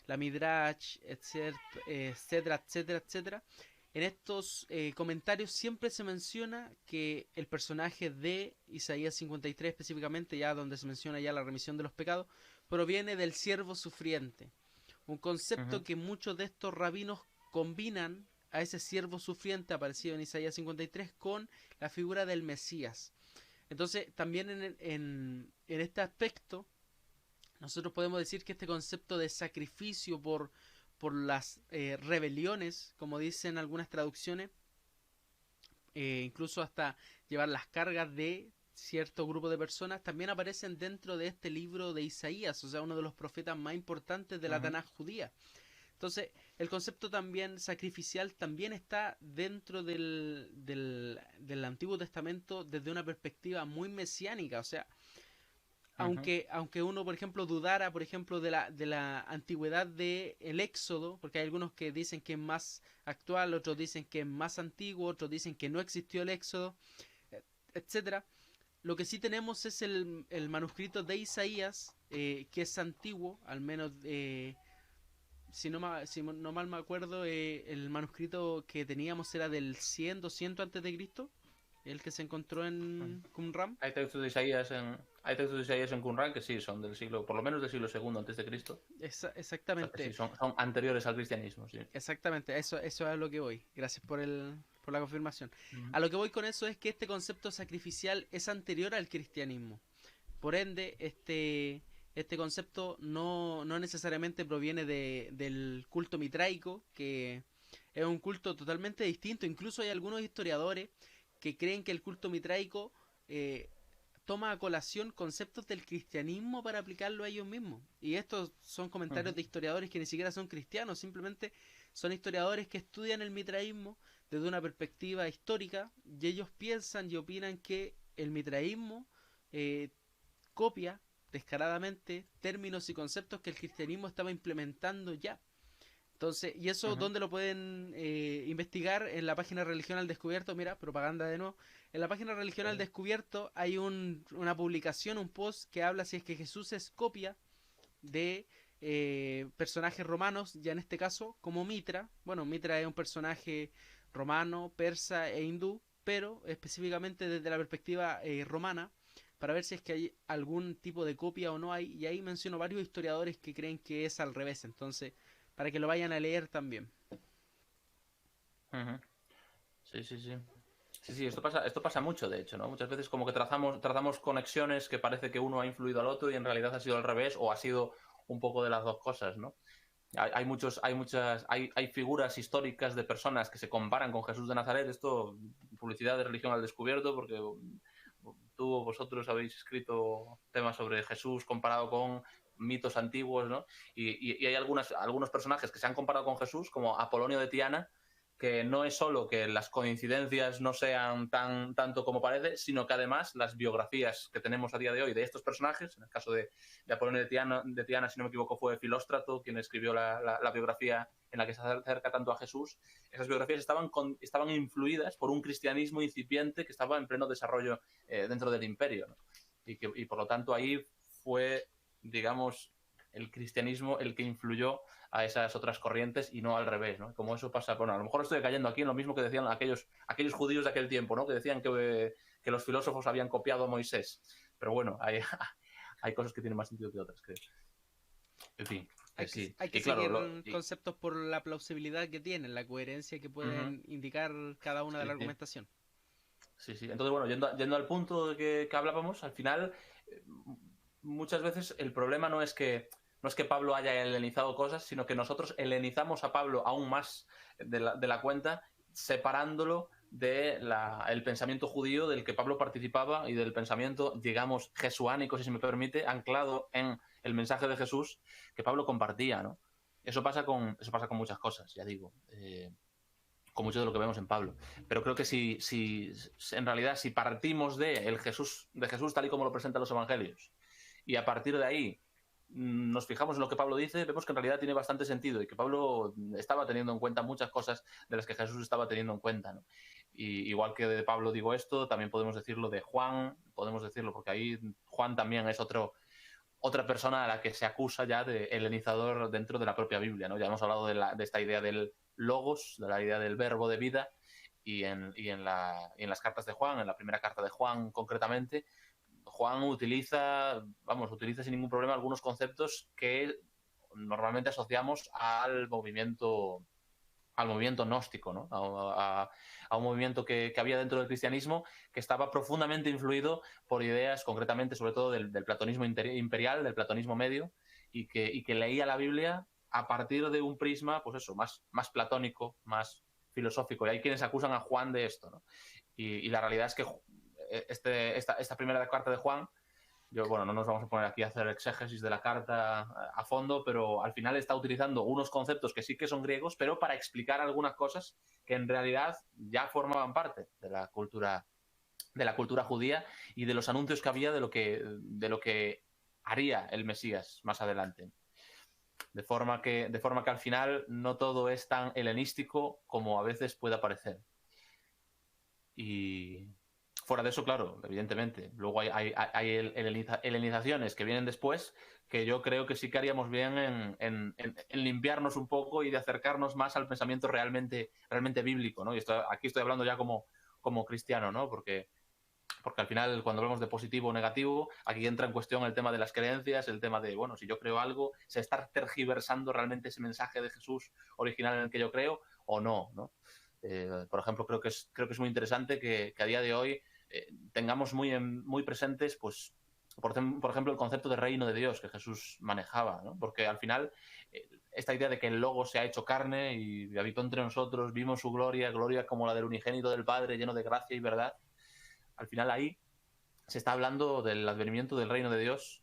la Midrash, etcétera, etcétera, etcétera, en estos comentarios siempre se menciona que el personaje de Isaías 53 específicamente, ya donde se menciona ya la remisión de los pecados, proviene del siervo sufriente. Un concepto que muchos de estos rabinos combinan a ese siervo sufriente aparecido en Isaías 53 con la figura del Mesías. Entonces, también en este aspecto, nosotros podemos decir que este concepto de sacrificio por las rebeliones, como dicen algunas traducciones, incluso hasta llevar las cargas de cierto grupo de personas, también aparecen dentro de este libro de Isaías, o sea, uno de los profetas más importantes de la Tanaj judía. Entonces, el concepto también sacrificial también está dentro del Antiguo Testamento desde una perspectiva muy mesiánica, o sea, aunque uno, por ejemplo, dudara, por ejemplo, de la antigüedad del Éxodo, porque hay algunos que dicen que es más actual, otros dicen que es más antiguo, otros dicen que no existió el Éxodo, etcétera. Lo que sí tenemos es el manuscrito de Isaías, que es antiguo, al menos, si no mal me acuerdo, el manuscrito que teníamos era del 100, 200 antes de Cristo, el que se encontró en Qumran.
Hay textos de Isaías en Qumran que sí son del siglo, por lo menos del siglo II antes de Cristo.
Exactamente.
O sea, sí, son anteriores al cristianismo, sí.
Exactamente, eso es a lo que voy. Gracias por la confirmación. A lo que voy con eso es que este concepto sacrificial es anterior al cristianismo. Por ende, este concepto no necesariamente proviene del culto mitraico, que es un culto totalmente distinto. Incluso hay algunos historiadores que creen que el culto mitraico toma a colación conceptos del cristianismo para aplicarlo a ellos mismos. Y estos son comentarios de historiadores que ni siquiera son cristianos, simplemente son historiadores que estudian el mitraísmo desde una perspectiva histórica, y ellos piensan y opinan que el mitraísmo copia descaradamente términos y conceptos que el cristianismo estaba implementando ya. Entonces, y eso, ¿dónde lo pueden investigar? En la página Religión al Descubierto. Mira, propaganda de nuevo. En la página Religión al Descubierto hay una publicación, un post que habla si es que Jesús es copia de personajes romanos, ya en este caso como Mitra. Bueno, Mitra es un personaje romano, persa e hindú, pero específicamente desde la perspectiva romana, para ver si es que hay algún tipo de copia o no hay. Y ahí menciono varios historiadores que creen que es al revés. Entonces, para que lo vayan a leer también.
Sí. Sí, esto pasa mucho, de hecho, ¿no? Muchas veces como que trazamos conexiones que parece que uno ha influido al otro y en realidad ha sido al revés o ha sido un poco de las dos cosas, ¿no? Hay figuras históricas de personas que se comparan con Jesús de Nazaret. Esto, publicidad de Religión al Descubierto, porque vosotros habéis escrito temas sobre Jesús comparado con mitos antiguos, ¿no? Y hay algunos personajes que se han comparado con Jesús, como Apolonio de Tiana, que no es solo que las coincidencias no sean tanto como parece, sino que además las biografías que tenemos a día de hoy de estos personajes, en el caso de Apolonio de Tiana, si no me equivoco, fue Filóstrato quien escribió la biografía en la que se acerca tanto a Jesús. Esas biografías estaban influidas por un cristianismo incipiente que estaba en pleno desarrollo dentro del imperio, ¿no? Y por lo tanto ahí fue, digamos, el cristianismo el que influyó a esas otras corrientes y no al revés, ¿no? Como eso pasa, bueno, a lo mejor estoy cayendo aquí en lo mismo que decían aquellos judíos de aquel tiempo, ¿no? Que decían que los filósofos habían copiado a Moisés. Pero bueno, hay cosas que tienen más sentido que otras, creo. En fin, sí.
Hay que
seguir
conceptos por la plausibilidad que tienen, la coherencia que pueden indicar cada una de la argumentación.
Sí. Entonces, bueno, yendo al punto de que hablábamos, al final, muchas veces el problema no es que Pablo haya helenizado cosas, sino que nosotros helenizamos a Pablo aún más de la cuenta, separándolo del pensamiento judío del que Pablo participaba y del pensamiento, digamos, jesuánico, si se me permite, anclado en el mensaje de Jesús que Pablo compartía, ¿no? Eso pasa con muchas cosas, ya digo, con mucho de lo que vemos en Pablo. Pero creo que si en realidad si partimos de Jesús tal y como lo presentan los evangelios, y a partir de ahí nos fijamos en lo que Pablo dice, vemos que en realidad tiene bastante sentido y que Pablo estaba teniendo en cuenta muchas cosas de las que Jesús estaba teniendo en cuenta, ¿no? Y igual que de Pablo digo esto, también podemos decirlo de Juan, porque ahí Juan también es otra persona a la que se acusa ya de helenizador dentro de la propia Biblia, ¿no? Ya hemos hablado de esta idea del logos, de la idea del verbo de vida, y en las cartas de Juan, en la primera carta de Juan concretamente, Juan utiliza sin ningún problema algunos conceptos que normalmente asociamos al movimiento gnóstico, ¿no? A un movimiento que había dentro del cristianismo, que estaba profundamente influido por ideas, concretamente, sobre todo del platonismo imperial, del platonismo medio, y que leía la Biblia a partir de un prisma, pues eso, más platónico, más filosófico. Y hay quienes acusan a Juan de esto, ¿no? Y la realidad es que esta primera carta de Juan, no nos vamos a poner aquí a hacer exégesis de la carta a fondo, pero al final está utilizando unos conceptos que sí que son griegos, pero para explicar algunas cosas que en realidad ya formaban parte de la cultura judía y de los anuncios que había de lo que haría el Mesías más adelante. De forma que al final no todo es tan helenístico como a veces puede parecer. Y fuera de eso, claro, evidentemente. Luego hay helenizaciones que vienen después, que yo creo que sí que haríamos bien en limpiarnos un poco y de acercarnos más al pensamiento realmente bíblico, ¿no? Y aquí estoy hablando ya como cristiano, ¿no? Porque al final, cuando hablamos de positivo o negativo, aquí entra en cuestión el tema de las creencias, el tema de, si yo creo algo, ¿se está tergiversando realmente ese mensaje de Jesús original en el que yo creo o no, ¿no? Por ejemplo, creo que es muy interesante que a día de hoy tengamos muy presentes, pues, por ejemplo, el concepto de reino de Dios que Jesús manejaba, ¿no? Porque al final, esta idea de que el Logos se ha hecho carne y habitó entre nosotros, vimos su gloria como la del unigénito del Padre, lleno de gracia y verdad. Al final ahí se está hablando del advenimiento del reino de Dios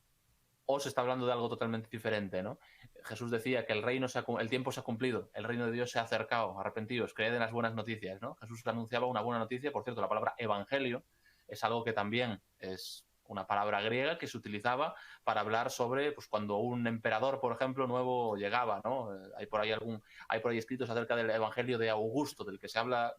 o se está hablando de algo totalmente diferente, ¿no? Jesús decía que el tiempo se ha cumplido, el reino de Dios se ha acercado, arrepentidos, creed en las buenas noticias, ¿no? Jesús anunciaba una buena noticia. Por cierto, la palabra evangelio es algo que también es una palabra griega que se utilizaba para hablar sobre, pues, cuando un emperador, por ejemplo, nuevo llegaba, ¿no? Hay por ahí escritos acerca del evangelio de Augusto, del que se habla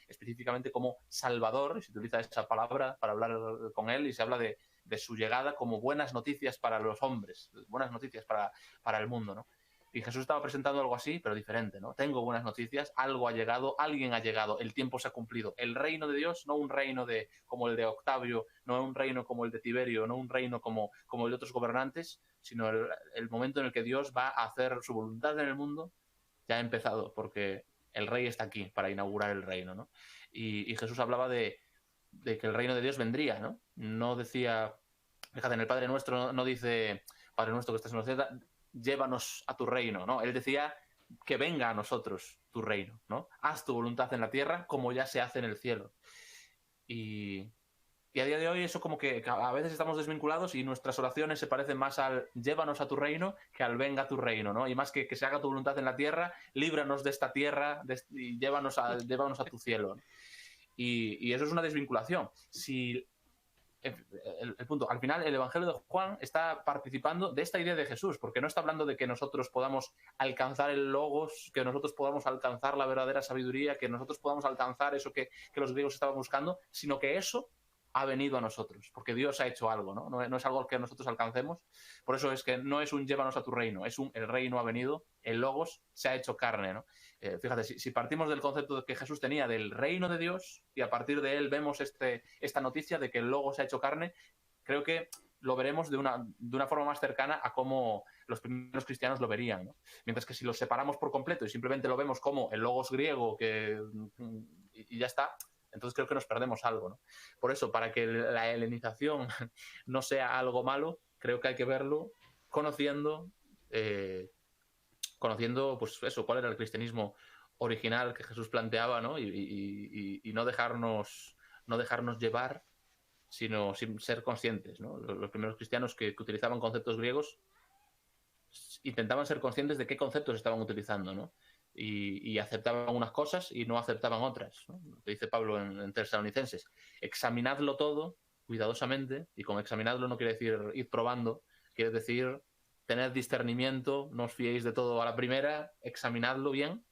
específicamente como Salvador, y se utiliza esa palabra para hablar con él, y se habla de su llegada como buenas noticias para los hombres, buenas noticias para el mundo, ¿no? Y Jesús estaba presentando algo así, pero diferente, ¿no? Tengo buenas noticias, algo ha llegado, alguien ha llegado, el tiempo se ha cumplido. El reino de Dios, no un reino como el de Octavio, no un reino como el de Tiberio, no un reino como el de otros gobernantes, sino el momento en el que Dios va a hacer su voluntad en el mundo, ya ha empezado, porque el rey está aquí para inaugurar el reino, ¿no? Y Jesús hablaba de que el reino de Dios vendría, ¿no? No decía, fíjate, en el Padre Nuestro no dice, Padre nuestro que estás en los cielos, llévanos a tu reino, ¿no? Él decía que venga a nosotros tu reino, ¿no? Haz tu voluntad en la tierra como ya se hace en el cielo. Y a día de hoy eso como que a veces estamos desvinculados y nuestras oraciones se parecen más al llévanos a tu reino que al venga a tu reino, ¿no? Y más que se haga tu voluntad en la tierra, líbranos de esta tierra y llévanos a tu cielo, ¿no? Y eso es una desvinculación. Si el punto, al final el Evangelio de Juan está participando de esta idea de Jesús, porque no está hablando de que nosotros podamos alcanzar el logos, que nosotros podamos alcanzar la verdadera sabiduría, que nosotros podamos alcanzar eso que los griegos estaban buscando, sino que eso ha venido a nosotros, porque Dios ha hecho algo, ¿no? No es algo que nosotros alcancemos. Por eso es que no es un llévanos a tu reino, es el reino ha venido, el logos se ha hecho carne, ¿no? Fíjate, si partimos del concepto que Jesús tenía del reino de Dios y a partir de él vemos esta noticia de que el logos se ha hecho carne, creo que lo veremos de una forma más cercana a cómo los primeros cristianos lo verían, ¿no? Mientras que si lo separamos por completo y simplemente lo vemos como el logos griego y ya está, entonces creo que nos perdemos algo, ¿no? Por eso, para que la helenización no sea algo malo, creo que hay que verlo conociendo, pues eso, cuál era el cristianismo original que Jesús planteaba, ¿no? Y no dejarnos llevar, sino sin ser conscientes, ¿no? Los primeros cristianos que utilizaban conceptos griegos intentaban ser conscientes de qué conceptos estaban utilizando, ¿no? Y aceptaban unas cosas y no aceptaban otras, ¿no? Lo que dice Pablo en Tesalonicenses: examinadlo todo cuidadosamente, y con examinadlo no quiere decir ir probando, quiere decir tened discernimiento, no os fiéis de todo a la primera, examinadlo bien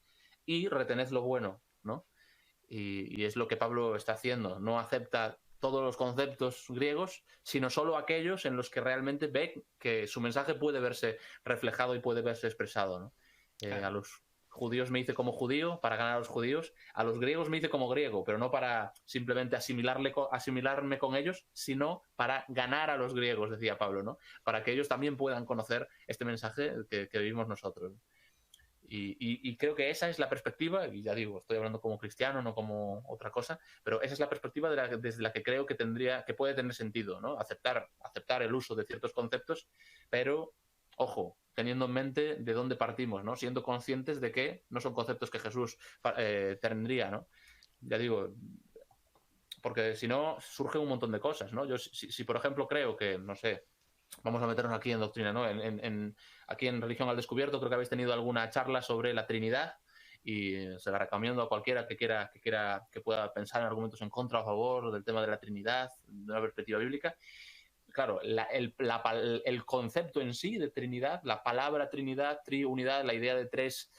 y retened lo bueno, ¿no? Y es lo que Pablo está haciendo, no acepta todos los conceptos griegos, sino solo aquellos en los que realmente ve que su mensaje puede verse reflejado y puede verse expresado, ¿no? Claro. judíos me hice como judío para ganar a los judíos, a los griegos me hice como griego, pero no para simplemente asimilarme con ellos, sino para ganar a los griegos, decía Pablo, ¿no? Para que ellos también puedan conocer este mensaje que vivimos nosotros. Y creo que esa es la perspectiva, y ya digo, estoy hablando como cristiano, no como otra cosa, pero esa es la perspectiva desde la que creo que puede tener sentido, ¿no? Aceptar el uso de ciertos conceptos, pero, ojo, teniendo en mente de dónde partimos, ¿no? Siendo conscientes de que no son conceptos que Jesús tendría, ¿no? Ya digo, porque si no, surgen un montón de cosas, ¿no? Yo, si por ejemplo, creo que, no sé, vamos a meternos aquí en doctrina, ¿no? Aquí en Religión al Descubierto creo que habéis tenido alguna charla sobre la Trinidad y se la recomiendo a cualquiera que pueda pensar en argumentos en contra o a favor del tema de la Trinidad, de una perspectiva bíblica. Claro, el concepto en sí de Trinidad, la palabra Trinidad, triunidad, la idea de tres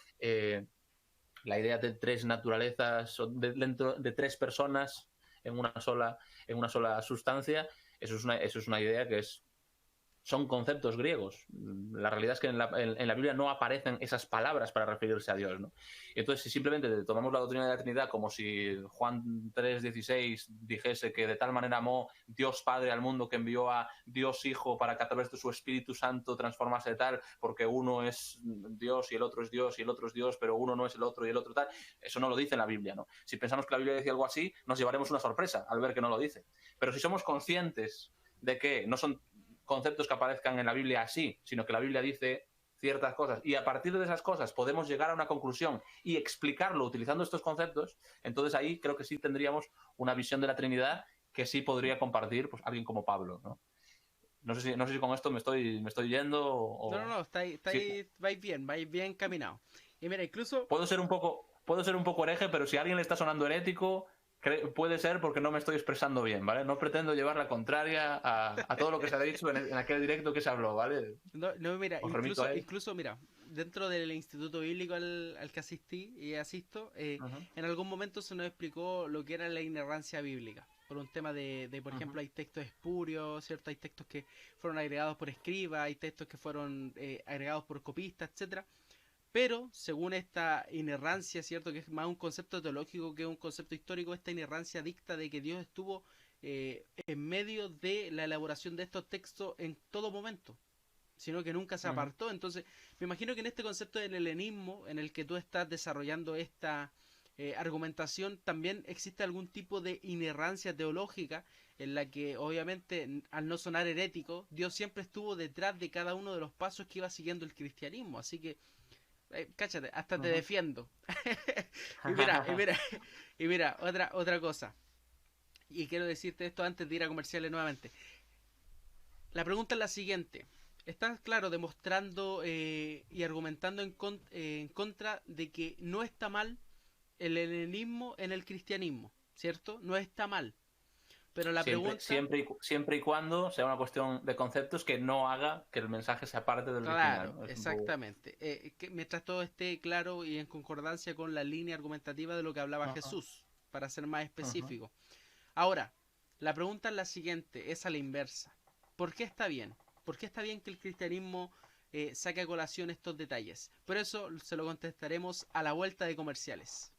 naturalezas dentro de tres personas en una sola sustancia, eso es una idea que son conceptos griegos. La realidad es que en la Biblia no aparecen esas palabras para referirse a Dios, ¿no? Entonces, si simplemente tomamos la doctrina de la Trinidad como si Juan 3:16 dijese que de tal manera amó Dios Padre al mundo que envió a Dios Hijo para que a través de su Espíritu Santo transformase de tal, porque uno es Dios y el otro es Dios y el otro es Dios, pero uno no es el otro y el otro tal, eso no lo dice en la Biblia, ¿no? Si pensamos que la Biblia dice algo así, nos llevaremos una sorpresa al ver que no lo dice. Pero si somos conscientes de que no son conceptos que aparezcan en la Biblia así, sino que la Biblia dice ciertas cosas y a partir de esas cosas podemos llegar a una conclusión y explicarlo utilizando estos conceptos, entonces ahí creo que sí tendríamos una visión de la Trinidad que sí podría compartir pues alguien como Pablo, ¿no? No sé si con esto me estoy yendo o...
No, vais bien caminado. Y mira, incluso...
Puedo ser un poco hereje, pero si a alguien le está sonando herético, puede ser porque no me estoy expresando bien, ¿vale? No pretendo llevar la contraria a todo lo que se ha dicho en aquel directo que se habló, ¿vale?
No, mira, incluso, mira, dentro del instituto bíblico al que asistí y asisto, en algún momento se nos explicó lo que era la inerrancia bíblica. Por un tema de por ejemplo, hay textos espurios, ¿cierto? Hay textos que fueron agregados por escribas, hay textos que fueron agregados por copistas, etcétera. Pero, según esta inerrancia, ¿cierto? Que es más un concepto teológico que un concepto histórico, esta inerrancia dicta de que Dios estuvo en medio de la elaboración de estos textos en todo momento, sino que nunca se apartó. Entonces, me imagino que en este concepto del helenismo, en el que tú estás desarrollando esta argumentación, también existe algún tipo de inerrancia teológica en la que, obviamente, al no sonar herético, Dios siempre estuvo detrás de cada uno de los pasos que iba siguiendo el cristianismo. Así que cáchate, hasta te defiendo. y mira, otra cosa. Y quiero decirte esto antes de ir a comerciales nuevamente. La pregunta es la siguiente. Estás, claro, demostrando y argumentando en contra de que no está mal el helenismo en el cristianismo, ¿cierto? No está mal. Pero la pregunta...
Siempre y cuando sea una cuestión de conceptos que no haga que el mensaje sea parte del original.
Claro, exactamente. Que mientras todo esté claro y en concordancia con la línea argumentativa de lo que hablaba Jesús, para ser más específico. Ahora, la pregunta es la siguiente, es a la inversa. ¿Por qué está bien? ¿Por qué está bien que el cristianismo saque a colación estos detalles? Por eso se lo contestaremos a la vuelta de comerciales.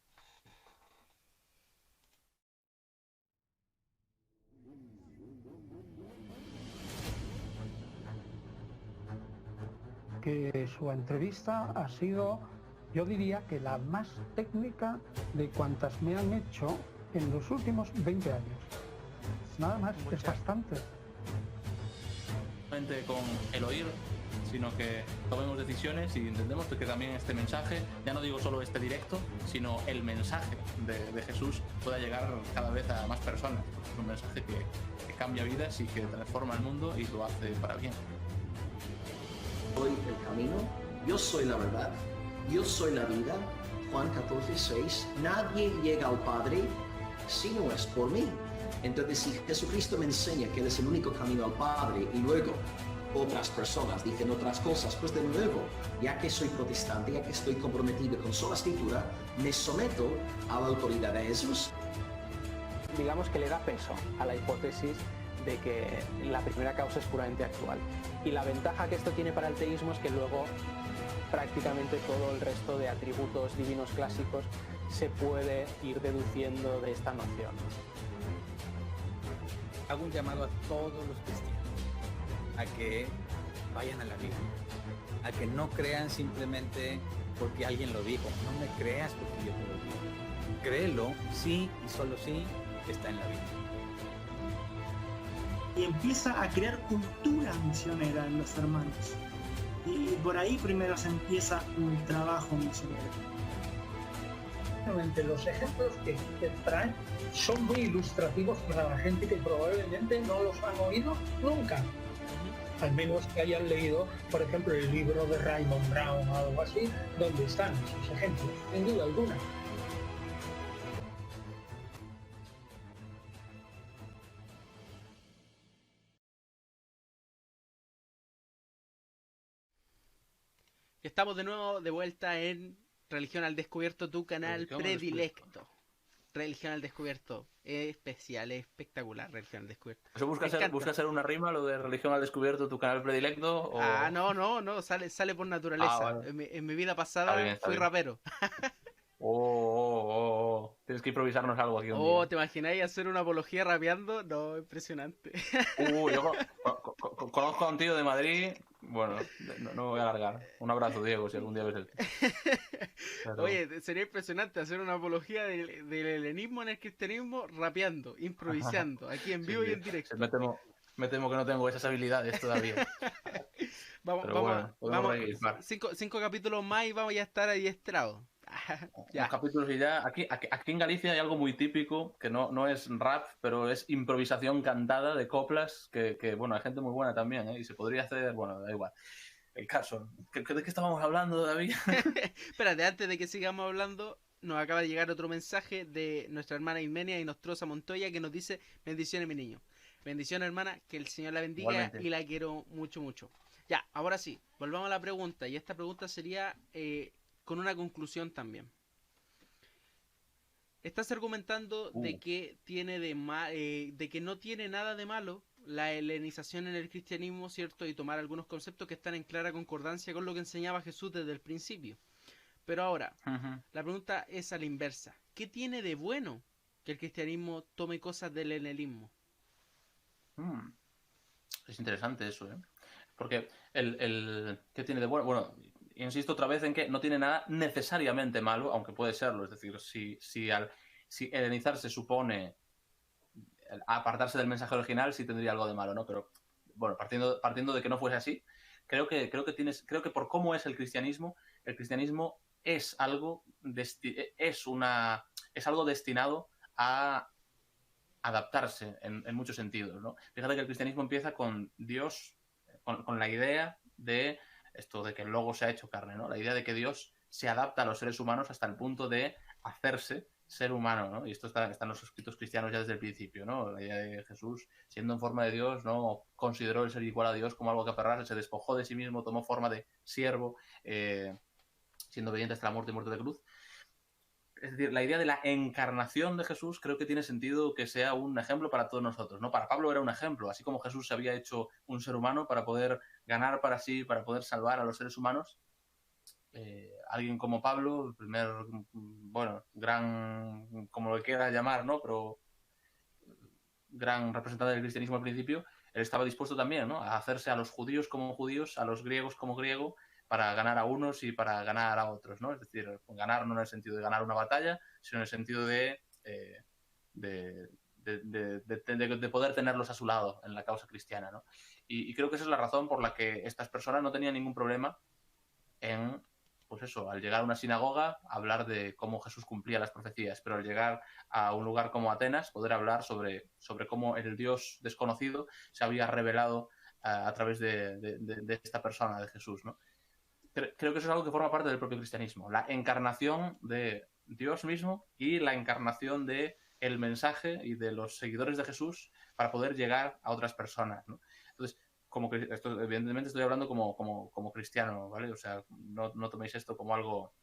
Que su entrevista ha sido, yo diría que la más técnica de cuantas me han hecho en los últimos 20 años. Nada más, es bastante.
No solamente con el oír, sino que tomemos decisiones y intentemos que también este mensaje, ya no digo solo este directo, sino el mensaje de Jesús pueda llegar cada vez a más personas. Es un mensaje que cambia vidas y que transforma el mundo y lo hace para bien.
Soy el camino, yo soy la verdad, yo soy la vida. Juan 14:6. Nadie llega al Padre si no es por mí. Entonces, si Jesucristo me enseña que Él es el único camino al Padre y luego otras personas dicen otras cosas, pues de nuevo, ya que soy protestante, ya que estoy comprometido con sola escritura, me someto a la autoridad de Jesús.
Digamos que le da peso a la hipótesis de que la primera causa es puramente actual. Y la ventaja que esto tiene para el teísmo es que luego prácticamente todo el resto de atributos divinos clásicos se puede ir deduciendo de esta noción.
Hago un llamado a todos los cristianos a que vayan a la Biblia, a que no crean simplemente porque alguien lo dijo. No me creas porque yo te lo digo. Créelo, sí y solo sí, está en la Biblia.
Y empieza a crear cultura misionera en los hermanos. Y por ahí primero se empieza un trabajo misionero.
Realmente los ejemplos que traen son muy ilustrativos para la gente que probablemente no los han oído nunca. Al menos que hayan leído, por ejemplo, el libro de Raymond Brown o algo así, donde están esos ejemplos, sin duda alguna.
Estamos de nuevo de vuelta en Religión al Descubierto, tu canal
Religión al
predilecto. Religión al Descubierto. Es especial, es espectacular Religión al Descubierto.
¿Eso
Me encanta.
busca ser una rima, lo de Religión al Descubierto, tu canal predilecto? O...
Ah, no, sale por naturaleza.
vale.
En mi vida pasada
Está
fui
bien.
rapero.
Tienes que improvisarnos algo aquí un
Oh,
día.
¿te imagináis hacer una apología rapeando? No, impresionante.
Yo conozco a un tío de Madrid. Bueno, no me voy a alargar. Un abrazo, Diego, si algún día ves el... Pero-
Oye, sería impresionante hacer una apología del helenismo en el cristianismo rapeando, improvisando, aquí en vivo
Sí,
y en directo.
me temo que no tengo esas habilidades todavía.
Vamos,
Pero
vamos,
bueno, podemos reír, vale.
cinco capítulos más y vamos ya a estar adiestrados. Ya.
Unos capítulos y ya. Aquí en Galicia hay algo muy típico, que no es rap, pero es improvisación cantada de coplas, que bueno, hay gente muy buena también, ¿eh? Y se podría hacer, bueno, da igual. El caso, ¿de qué estábamos hablando, David?
Espérate, antes de que sigamos hablando, nos acaba de llegar otro mensaje de nuestra hermana Ismenia y Nostrosa Montoya que nos dice: bendiciones, mi niño. Bendiciones, hermana, que el Señor la bendiga.
Igualmente.
Y la quiero mucho, mucho. Ya, ahora sí, volvamos a la pregunta. Y esta pregunta sería con una conclusión también. Estás argumentando de que de que no tiene nada de malo la helenización en el cristianismo, ¿cierto? Y tomar algunos conceptos que están en clara concordancia con lo que enseñaba Jesús desde el principio. Pero ahora, la pregunta es a la inversa. ¿Qué tiene de bueno que el cristianismo tome cosas del helenismo?
Es interesante eso, ¿eh? Porque ¿qué tiene de bueno? Bueno, insisto otra vez en que no tiene nada necesariamente malo, aunque puede serlo. Es decir, si helenizarse supone apartarse del mensaje original, sí tendría algo de malo, ¿no? Pero bueno, partiendo de que no fuese así, creo que por cómo es el cristianismo es algo destinado a adaptarse en muchos sentidos, ¿no? Fíjate que el cristianismo empieza con Dios, con la idea de esto de que el Logos se ha hecho carne, ¿no? La idea de que Dios se adapta a los seres humanos hasta el punto de hacerse ser humano, ¿no? Y esto está en los escritos cristianos ya desde el principio, ¿no? La idea de Jesús, siendo en forma de Dios, no consideró el ser igual a Dios como algo que aferrarse, se despojó de sí mismo, tomó forma de siervo, siendo obediente hasta la muerte y muerte de cruz. Es decir, la idea de la encarnación de Jesús creo que tiene sentido que sea un ejemplo para todos nosotros, ¿no? Para Pablo era un ejemplo, así como Jesús se había hecho un ser humano para poder ganar para sí, para poder salvar a los seres humanos. Alguien como Pablo, el primer, bueno, gran, como lo quieras llamar, ¿no? Pero gran representante del cristianismo al principio, él estaba dispuesto también, ¿no? A hacerse a los judíos como judíos, a los griegos como griego, para ganar a unos y para ganar a otros, ¿no? Es decir, ganar no en el sentido de ganar una batalla, sino en el sentido de poder tenerlos a su lado en la causa cristiana, ¿no? Y creo que esa es la razón por la que estas personas no tenían ningún problema en, pues eso, al llegar a una sinagoga, hablar de cómo Jesús cumplía las profecías, pero al llegar a un lugar como Atenas, poder hablar sobre cómo el Dios desconocido se había revelado a través de esta persona, de Jesús, ¿no? Creo que eso es algo que forma parte del propio cristianismo, la encarnación de Dios mismo y la encarnación de el mensaje y de los seguidores de Jesús para poder llegar a otras personas, ¿no? Entonces, esto, evidentemente estoy hablando como cristiano, ¿vale? O sea, no toméis esto como algo,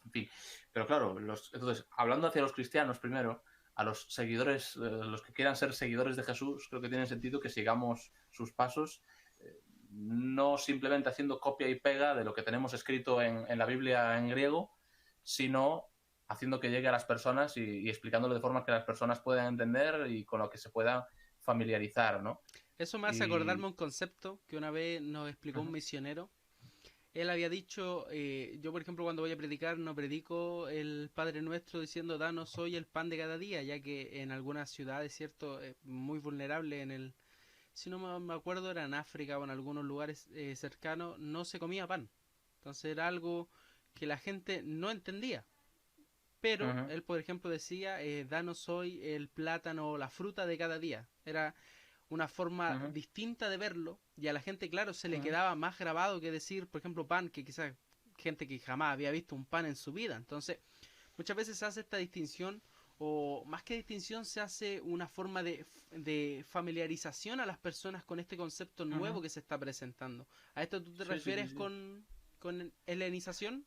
en fin. Pero claro, entonces, hablando hacia los cristianos primero, a los seguidores, los que quieran ser seguidores de Jesús, creo que tiene sentido que sigamos sus pasos, no simplemente haciendo copia y pega de lo que tenemos escrito en la Biblia en griego, sino haciendo que llegue a las personas y explicándolo de forma que las personas puedan entender y con lo que se puedan familiarizar, ¿no?
Eso me hace acordarme un concepto que una vez nos explicó un misionero. Él había dicho, yo por ejemplo cuando voy a predicar no predico el Padre Nuestro diciendo danos hoy el pan de cada día, ya que en algunas ciudades, cierto, muy vulnerable si no me acuerdo era en África o en algunos lugares cercanos, no se comía pan. Entonces era algo que la gente no entendía. Pero él por ejemplo decía, danos hoy el plátano o la fruta de cada día. Era una forma distinta de verlo, y a la gente, claro, se le quedaba más grabado que decir, por ejemplo, pan, que quizás gente que jamás había visto un pan en su vida. Entonces, muchas veces se hace esta distinción, o más que distinción, se hace una forma de familiarización a las personas con este concepto nuevo que se está presentando. ¿A esto tú te refieres con helenización?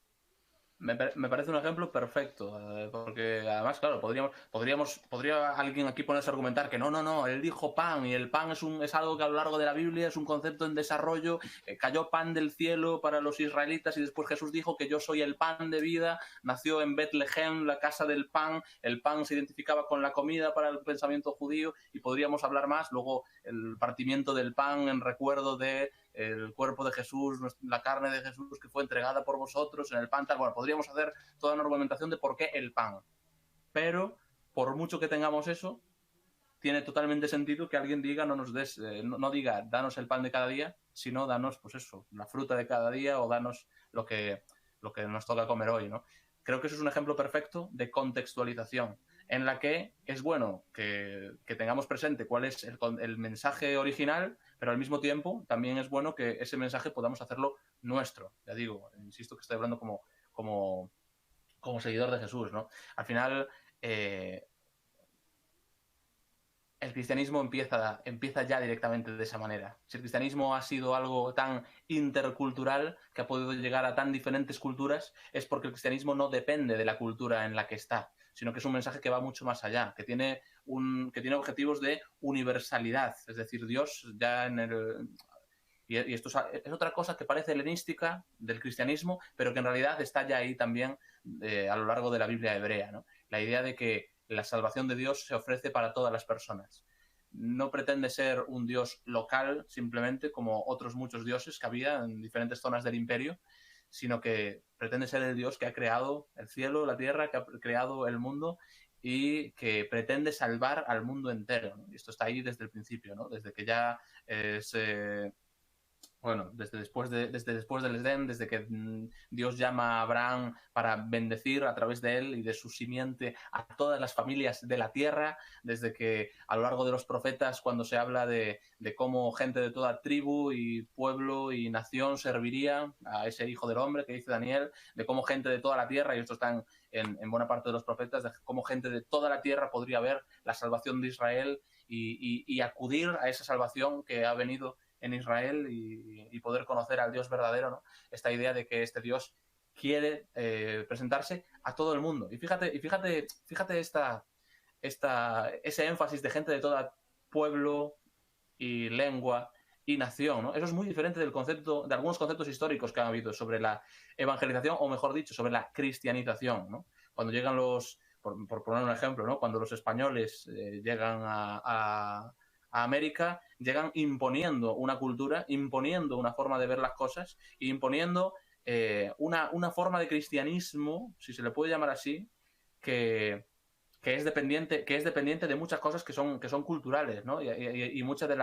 Me parece un ejemplo perfecto, porque además, claro, podría alguien aquí ponerse a argumentar que no, él dijo pan, y el pan es algo que a lo largo de la Biblia es un concepto en desarrollo, cayó pan del cielo para los israelitas y después Jesús dijo que yo soy el pan de vida, nació en Betlehem, la casa del pan, el pan se identificaba con la comida para el pensamiento judío, y podríamos hablar más, luego el partimiento del pan en recuerdo de el cuerpo de Jesús, la carne de Jesús que fue entregada por vosotros en el pan, tal. Bueno, podríamos hacer toda una argumentación de por qué el pan, pero por mucho que tengamos eso, tiene totalmente sentido que alguien diga no diga danos el pan de cada día, sino danos, pues eso, la fruta de cada día, o danos lo que nos toca comer hoy, ¿no? Creo que eso es un ejemplo perfecto de contextualización, en la que es bueno que tengamos presente cuál es el mensaje original, pero al mismo tiempo también es bueno que ese mensaje podamos hacerlo nuestro. Ya digo, insisto que estoy hablando como seguidor de Jesús, ¿no? Al final, el cristianismo empieza ya directamente de esa manera. Si el cristianismo ha sido algo tan intercultural que ha podido llegar a tan diferentes culturas, es porque el cristianismo no depende de la cultura en la que está, sino que es un mensaje que va mucho más allá, que tiene objetivos de universalidad. Es decir, Dios ya en el... Y esto es otra cosa que parece helenística del cristianismo, pero que en realidad está ya ahí también a lo largo de la Biblia hebrea, ¿no? La idea de que la salvación de Dios se ofrece para todas las personas. No pretende ser un Dios local, simplemente, como otros muchos dioses que había en diferentes zonas del imperio, sino que pretende ser el Dios que ha creado el cielo, la tierra, que ha creado el mundo y que pretende salvar al mundo entero, ¿no? Y esto está ahí desde el principio, ¿no? Desde que ya desde después del Edén, desde que Dios llama a Abraham para bendecir a través de él y de su simiente a todas las familias de la tierra, desde que a lo largo de los profetas, cuando se habla de cómo gente de toda tribu y pueblo y nación serviría a ese hijo del hombre que dice Daniel, de cómo gente de toda la tierra, y esto está en buena parte de los profetas, de cómo gente de toda la tierra podría ver la salvación de Israel y acudir a esa salvación que ha venido en Israel y poder conocer al Dios verdadero, ¿no? Esta idea de que este Dios quiere presentarse a todo el mundo. Y fíjate ese énfasis de gente de todo pueblo y lengua y nación, ¿no? Eso es muy diferente de algunos conceptos históricos que han habido sobre la evangelización, o mejor dicho, sobre la cristianización, ¿no? Cuando llegan por poner un ejemplo, ¿no? Cuando los españoles llegan a América, llegan imponiendo una cultura, imponiendo una forma de ver las cosas, imponiendo una forma de cristianismo, si se le puede llamar así, que es dependiente de muchas cosas que son culturales, ¿no? Y mucha de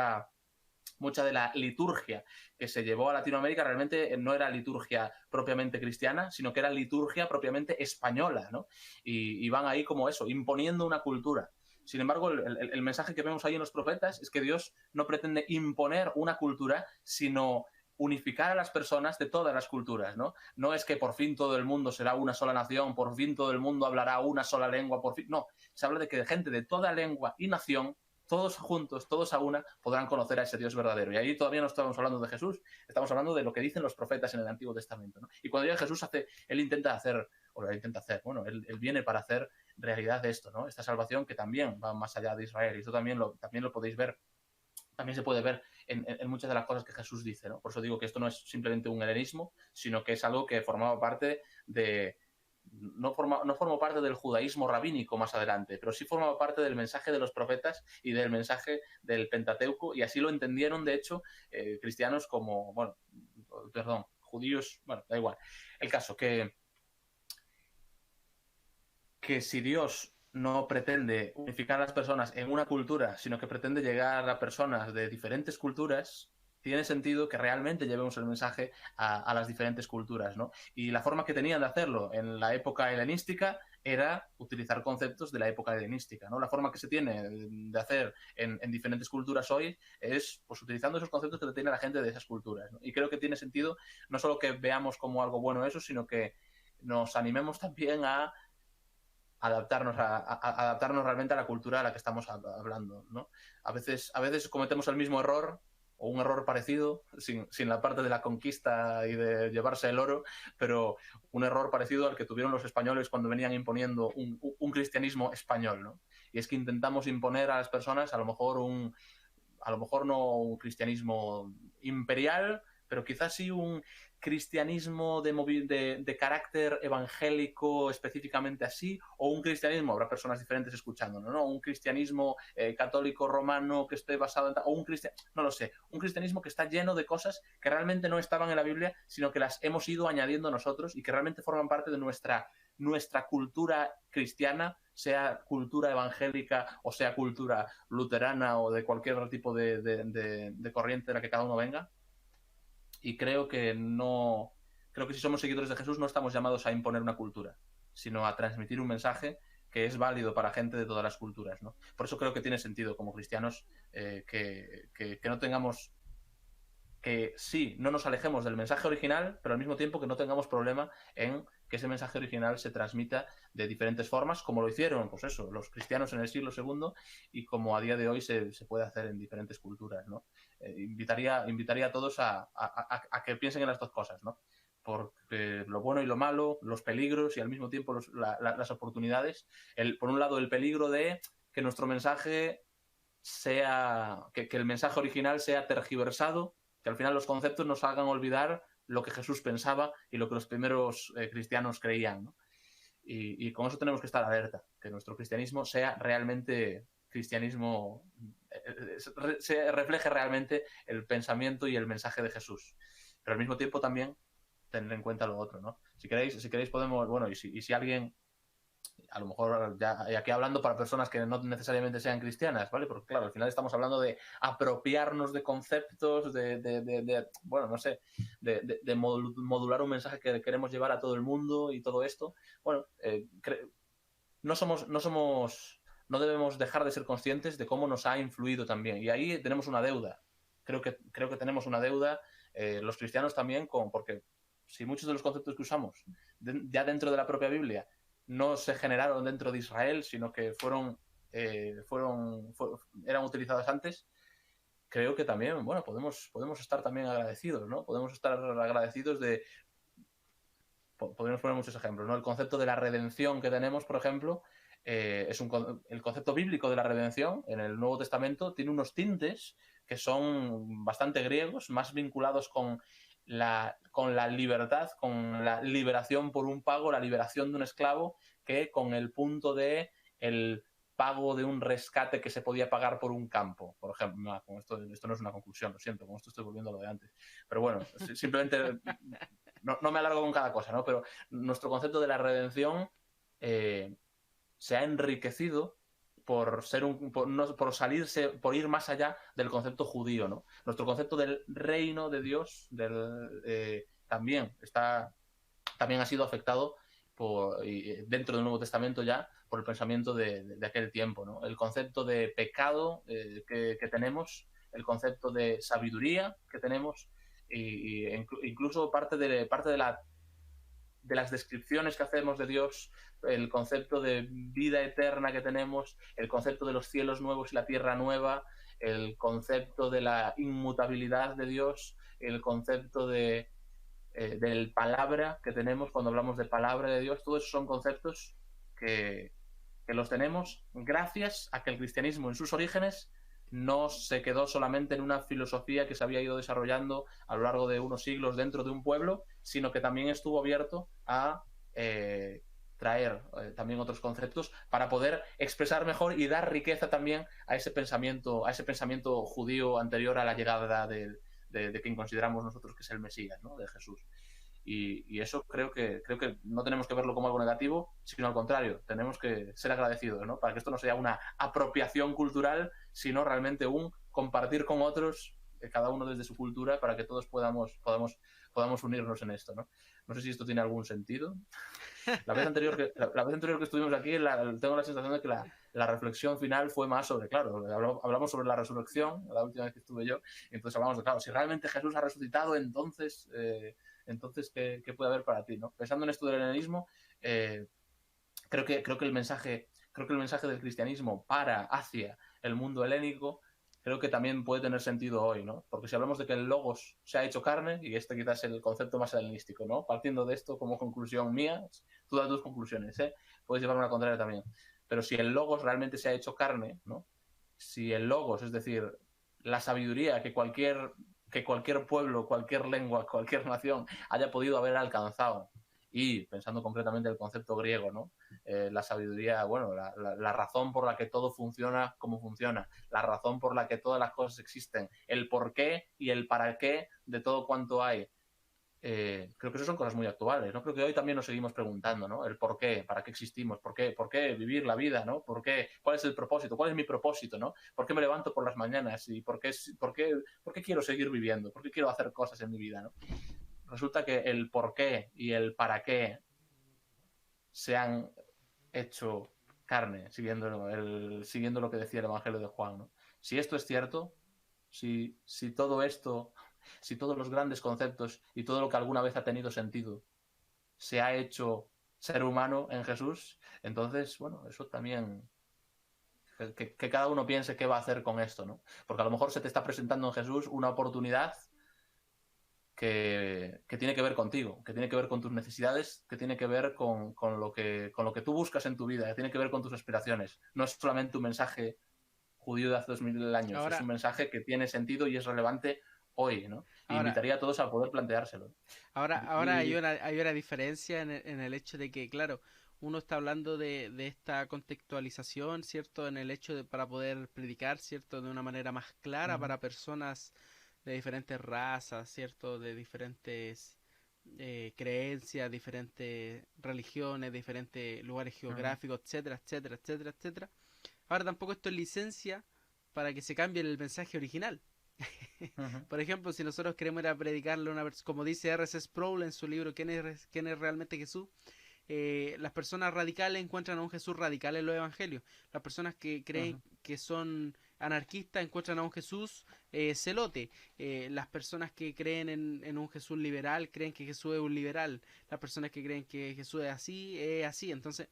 la liturgia que se llevó a Latinoamérica realmente no era liturgia propiamente cristiana, sino que era liturgia propiamente española, ¿no? Y van ahí como eso, imponiendo una cultura. Sin embargo, el mensaje que vemos ahí en los profetas es que Dios no pretende imponer una cultura, sino unificar a las personas de todas las culturas, ¿no? No es que por fin todo el mundo será una sola nación, por fin todo el mundo hablará una sola lengua, por fin... No, se habla de que gente de toda lengua y nación, todos juntos, todos a una, podrán conocer a ese Dios verdadero. Y ahí todavía no estamos hablando de Jesús, estamos hablando de lo que dicen los profetas en el Antiguo Testamento, ¿no? Y cuando llega Jesús, él viene para hacer realidad de esto, ¿no? Esta salvación que también va más allá de Israel, y esto también lo podéis ver, también se puede ver en muchas de las cosas que Jesús dice, ¿no? Por eso digo que esto no es simplemente un helenismo, sino que es algo que formaba parte de... No formó parte del judaísmo rabínico más adelante, pero sí formaba parte del mensaje de los profetas y del mensaje del Pentateuco, y así lo entendieron, de hecho, cristianos como, bueno, perdón, judíos, bueno, da igual. El caso que si Dios no pretende unificar a las personas en una cultura, sino que pretende llegar a personas de diferentes culturas, tiene sentido que realmente llevemos el mensaje a las diferentes culturas, ¿no? Y la forma que tenían de hacerlo en la época helenística era utilizar conceptos de la época helenística, ¿no? La forma que se tiene de hacer en diferentes culturas hoy es pues utilizando esos conceptos que tiene la gente de esas culturas, ¿no? Y creo que tiene sentido no solo que veamos como algo bueno eso, sino que nos animemos también a adaptarnos realmente a la cultura a la que estamos hablando, ¿no? A veces cometemos el mismo error o un error parecido, sin la parte de la conquista y de llevarse el oro, pero un error parecido al que tuvieron los españoles cuando venían imponiendo un cristianismo español, ¿no? Y es que intentamos imponer a las personas a lo mejor no un cristianismo imperial, pero quizás sí un cristianismo de carácter evangélico específicamente así, o un cristianismo, habrá personas diferentes escuchándolo, ¿no? Un cristianismo católico romano que esté basado en... o un cristianismo, no lo sé, un cristianismo que está lleno de cosas que realmente no estaban en la Biblia, sino que las hemos ido añadiendo nosotros y que realmente forman parte de nuestra cultura cristiana, sea cultura evangélica o sea cultura luterana o de cualquier otro tipo de corriente de la que cada uno venga. Y creo que si somos seguidores de Jesús no estamos llamados a imponer una cultura, sino a transmitir un mensaje que es válido para gente de todas las culturas, ¿no? Por eso creo que tiene sentido como cristianos que no tengamos... que sí, no nos alejemos del mensaje original, pero al mismo tiempo que no tengamos problema en que ese mensaje original se transmita de diferentes formas, como lo hicieron, pues eso, los cristianos en el siglo II y como a día de hoy se puede hacer en diferentes culturas, ¿no? Invitaría a todos a que piensen en las dos cosas, ¿no? Porque lo bueno y lo malo, los peligros y al mismo tiempo las oportunidades. Por un lado, el peligro de que nuestro mensaje sea... que el mensaje original sea tergiversado, que al final los conceptos nos hagan olvidar lo que Jesús pensaba y lo que los primeros cristianos creían, ¿no? Y con eso tenemos que estar alerta, que nuestro cristianismo sea realmente cristianismo, se refleje realmente el pensamiento y el mensaje de Jesús. Pero al mismo tiempo también tener en cuenta lo otro, ¿no? Si queréis podemos, bueno, y si alguien... a lo mejor ya aquí hablando para personas que no necesariamente sean cristianas, ¿vale? Porque claro, al final estamos hablando de apropiarnos de conceptos, bueno, no sé, de modular un mensaje que queremos llevar a todo el mundo y todo esto. Bueno, no debemos dejar de ser conscientes de cómo nos ha influido también. Y ahí tenemos una deuda. Creo que tenemos una deuda, los cristianos también, porque si muchos de los conceptos que usamos ya dentro de la propia Biblia no se generaron dentro de Israel, sino que eran utilizados antes, creo que también, bueno, podemos estar también agradecidos, ¿no? Podemos estar agradecidos podemos poner muchos ejemplos, ¿no? El concepto de la redención que tenemos, por ejemplo, el concepto bíblico de la redención en el Nuevo Testamento tiene unos tintes que son bastante griegos, más vinculados con la libertad, con la liberación por un pago, la liberación de un esclavo, que con el punto de el pago de un rescate que se podía pagar por un campo, por ejemplo. Con esto no es una conclusión, lo siento, con esto estoy volviendo a lo de antes. Pero bueno, simplemente no me alargo con cada cosa, ¿no? Pero nuestro concepto de la redención se ha enriquecido por ir más allá del concepto judío, ¿no? Nuestro concepto del reino de Dios también ha sido afectado dentro del Nuevo Testamento ya por el pensamiento de aquel tiempo, ¿no? El concepto de pecado que tenemos, el concepto de sabiduría que tenemos, incluso parte de las descripciones que hacemos de Dios, el concepto de vida eterna que tenemos, el concepto de los cielos nuevos y la tierra nueva, el concepto de la inmutabilidad de Dios, el concepto del palabra que tenemos cuando hablamos de palabra de Dios. Todos esos son conceptos que que los tenemos gracias a que el cristianismo en sus orígenes no se quedó solamente en una filosofía que se había ido desarrollando a lo largo de unos siglos dentro de un pueblo, sino que también estuvo abierto a traer también otros conceptos para poder expresar mejor y dar riqueza también a ese pensamiento judío anterior a la llegada de quien consideramos nosotros que es el Mesías, ¿no? De Jesús. Y eso creo que no tenemos que verlo como algo negativo, sino al contrario, tenemos que ser agradecidos, ¿no? Para que esto no sea una apropiación cultural, sino realmente un compartir con otros, cada uno desde su cultura, para que todos podamos unirnos en esto, ¿no? No sé si esto tiene algún sentido. La vez anterior que estuvimos aquí, tengo la sensación de que la reflexión final fue más sobre, claro, hablamos sobre la resurrección, la última vez que estuve yo, y entonces hablamos de, claro, si realmente Jesús ha resucitado, entonces ¿qué puede haber para ti, ¿no? Pensando en esto del helenismo, creo que el mensaje del cristianismo hacia el mundo helénico, creo que también puede tener sentido hoy, ¿no? Porque si hablamos de que el logos se ha hecho carne, y este quizás es el concepto más helenístico, ¿no? Partiendo de esto como conclusión mía, tú das tus conclusiones, ¿eh? Puedes llevar una contraria también. Pero si el logos realmente se ha hecho carne, ¿no? Si el logos, es decir, la sabiduría que cualquier pueblo, cualquier lengua, cualquier nación haya podido haber alcanzado, y pensando concretamente en el concepto griego, ¿no? La sabiduría, bueno, la razón por la que todo funciona como funciona, la razón por la que todas las cosas existen, el porqué y el para qué de todo cuanto hay. Creo que eso son cosas muy actuales, ¿no? Creo que hoy también nos seguimos preguntando, ¿no? El por qué, para qué existimos, por qué vivir la vida, ¿no? ¿Cuál es el propósito? ¿Cuál es mi propósito, ¿no? ¿Por qué me levanto por las mañanas? ¿Y por qué quiero seguir viviendo? ¿Por qué quiero hacer cosas en mi vida, ¿no? Resulta que el por qué y el para qué se han hecho carne, siguiendo lo que decía el Evangelio de Juan, ¿no? Si esto es cierto, si todo esto, si todos los grandes conceptos y todo lo que alguna vez ha tenido sentido se ha hecho ser humano en Jesús, entonces, bueno, eso también, que cada uno piense qué va a hacer con esto, ¿no? Porque a lo mejor se te está presentando en Jesús una oportunidad que tiene que ver contigo, que tiene que ver con tus necesidades, que tiene que ver con lo que tú buscas en tu vida, que tiene que ver con tus aspiraciones. No es solamente un mensaje judío de hace 2000 años, es un mensaje que tiene sentido y es relevante hoy, ¿no? Y invitaría a todos a poder planteárselo.
Ahora hay una diferencia en el hecho de que, claro, uno está hablando de esta contextualización, ¿cierto? En el hecho de para poder predicar, ¿cierto? De una manera más clara para personas de diferentes razas, ¿cierto? De diferentes creencias, diferentes religiones, diferentes lugares geográficos, etcétera, etcétera, etcétera, etcétera. Ahora tampoco esto es licencia para que se cambie el mensaje original. Por ejemplo, si nosotros queremos ir a predicarle a una persona, como dice R.C. Sproul en su libro ¿Quién es realmente Jesús? Las personas radicales encuentran a un Jesús radical en los evangelios. Las personas que creen que son anarquistas encuentran a un Jesús celote. Las personas que creen en un Jesús liberal creen que Jesús es un liberal. Las personas que creen que Jesús es así. Entonces,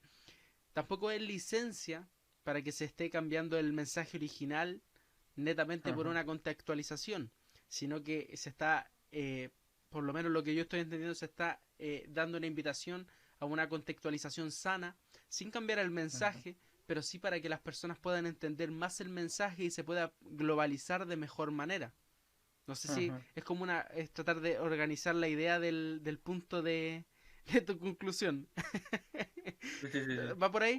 tampoco es licencia para que se esté cambiando el mensaje original netamente por una contextualización, sino que se está, por lo menos lo que yo estoy entendiendo, se está dando una invitación a una contextualización sana, sin cambiar el mensaje, pero sí para que las personas puedan entender más el mensaje y se pueda globalizar de mejor manera. No sé si es como es tratar de organizar la idea del punto de tu conclusión.
Sí.
¿Va por ahí?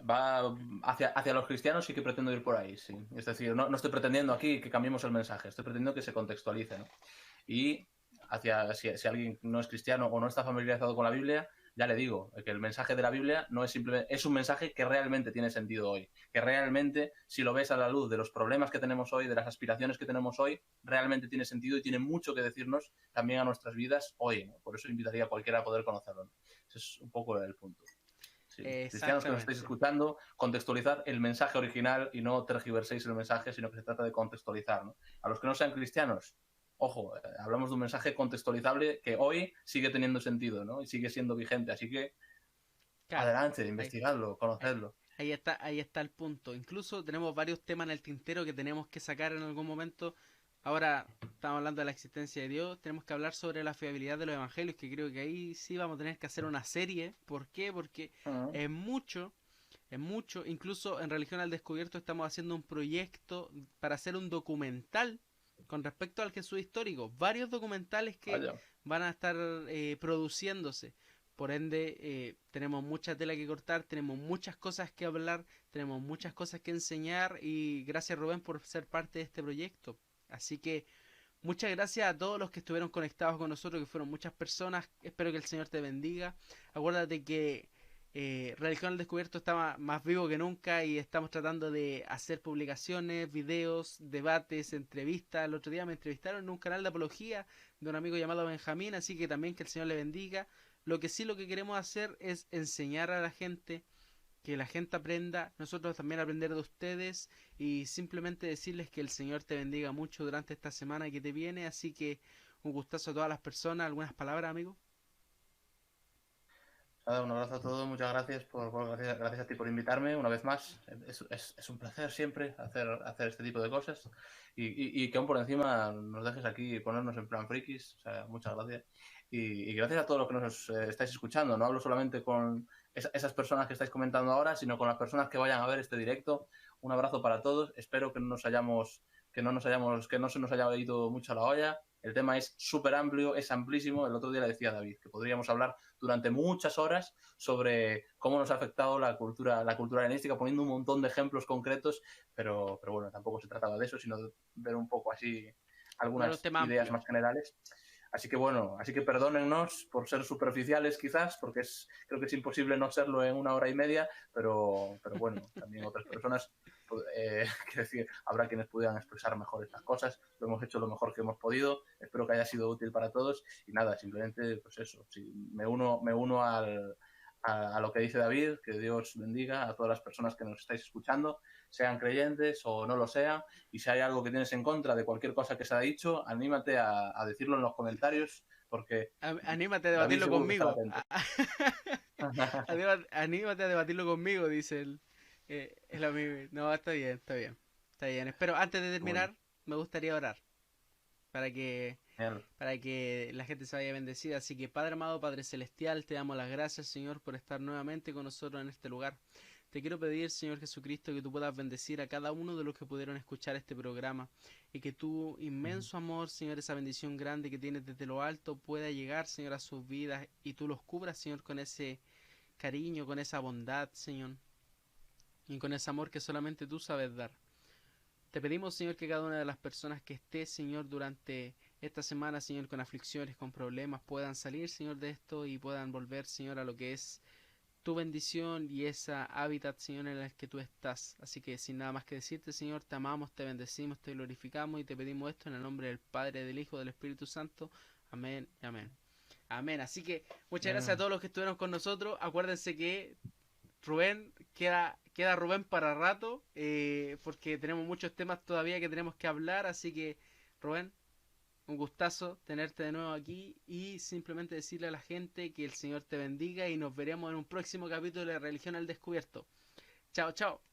Va hacia los cristianos, sí que pretendo ir por ahí, sí. Es decir, no estoy pretendiendo aquí que cambiemos el mensaje, estoy pretendiendo que se contextualice, ¿no? Y si alguien no es cristiano o no está familiarizado con la Biblia, ya le digo que el mensaje de la Biblia no es simplemente, es un mensaje que realmente tiene sentido hoy, que realmente, si lo ves a la luz de los problemas que tenemos hoy, de las aspiraciones que tenemos hoy, realmente tiene sentido y tiene mucho que decirnos también a nuestras vidas hoy, ¿no? Por eso invitaría a cualquiera a poder conocerlo, ¿no? Ese es un poco el punto. Sí. Cristianos que nos estáis escuchando, contextualizar el mensaje original y no tergiverséis el mensaje, sino que se trata de contextualizar, ¿no? A los que no sean cristianos, ojo, hablamos de un mensaje contextualizable que hoy sigue teniendo sentido, ¿no? Y sigue siendo vigente, así que adelante, investigadlo, conocedlo.
Ahí está el punto. Incluso tenemos varios temas en el tintero que tenemos que sacar en algún momento. Ahora estamos hablando de la existencia de Dios, tenemos que hablar sobre la fiabilidad de los evangelios, que creo que ahí sí vamos a tener que hacer una serie. ¿Por qué? Porque es mucho Es mucho. Incluso en Religión al Descubierto estamos haciendo un proyecto para hacer un documental con respecto al Jesús histórico. Varios documentales que
Vaya.
van a estar produciéndose. Por ende, tenemos mucha tela que cortar, tenemos muchas cosas que hablar, tenemos muchas cosas que enseñar y gracias Rubén por ser parte de este proyecto. Así que muchas gracias a todos los que estuvieron conectados con nosotros, que fueron muchas personas. Espero que el Señor te bendiga. Acuérdate que Religión al Descubierto está más vivo que nunca y estamos tratando de hacer publicaciones, videos, debates, entrevistas. El otro día me entrevistaron en un canal de apología de un amigo llamado Benjamín, así que también que el Señor le bendiga. Lo que queremos hacer es enseñar a la gente, que la gente aprenda, nosotros también aprender de ustedes y simplemente decirles que el Señor te bendiga mucho durante esta semana que te viene. Así que un gustazo a todas las personas. ¿Algunas palabras, amigo?
Nada, un abrazo a todos, muchas gracias gracias a ti por invitarme una vez más. Es un placer siempre hacer este tipo de cosas y que aún por encima nos dejes aquí ponernos en plan frikis. O sea, muchas gracias. Y gracias a todos los que nos estáis escuchando. No hablo solamente con esas personas que estáis comentando ahora, sino con las personas que vayan a ver este directo. Un abrazo para todos. Espero que no se nos haya ido mucho a la olla. El tema es súper amplio, es amplísimo. El otro día le decía a David que podríamos hablar durante muchas horas sobre cómo nos ha afectado la cultura helenística, poniendo un montón de ejemplos concretos, pero bueno, tampoco se trataba de eso, sino de ver un poco así algunas ideas más generales. Así que perdónennos por ser superficiales quizás, porque creo que es imposible no serlo en 1 hora y media, pero bueno, también otras personas, quiero decir, habrá quienes puedan expresar mejor estas cosas. Lo hemos hecho lo mejor que hemos podido, espero que haya sido útil para todos y nada, simplemente pues eso, me uno a lo que dice David, que Dios bendiga a todas las personas que nos estáis escuchando, sean creyentes o no lo sean, y si hay algo que tienes en contra de cualquier cosa que se ha dicho, anímate a decirlo en los comentarios, porque
anímate a debatirlo conmigo. Anímate a debatirlo conmigo, dice el amigo. No, está bien. Espero, antes de terminar, me gustaría orar para que la gente se vaya bendecida. Así que Padre amado, Padre celestial, te damos las gracias, Señor, por estar nuevamente con nosotros en este lugar. Te quiero pedir, Señor Jesucristo, que tú puedas bendecir a cada uno de los que pudieron escuchar este programa y que tu inmenso amor, Señor, esa bendición grande que tienes desde lo alto pueda llegar, Señor, a sus vidas y tú los cubras, Señor, con ese cariño, con esa bondad, Señor, y con ese amor que solamente tú sabes dar. Te pedimos, Señor, que cada una de las personas que esté, Señor, durante esta semana, Señor, con aflicciones, con problemas, puedan salir, Señor, de esto y puedan volver, Señor, a lo que es tu bendición y esa hábitat, Señor, en el que tú estás. Así que sin nada más que decirte, Señor, te amamos, te bendecimos, te glorificamos y te pedimos esto en el nombre del Padre, del Hijo, del Espíritu Santo. Amén y amén. Amén. Así que muchas gracias a todos los que estuvieron con nosotros. Acuérdense que Rubén, queda Rubén para rato, porque tenemos muchos temas todavía que tenemos que hablar. Así que, Rubén, un gustazo tenerte de nuevo aquí y simplemente decirle a la gente que el Señor te bendiga y nos veremos en un próximo capítulo de Religión al Descubierto. Chao, chao.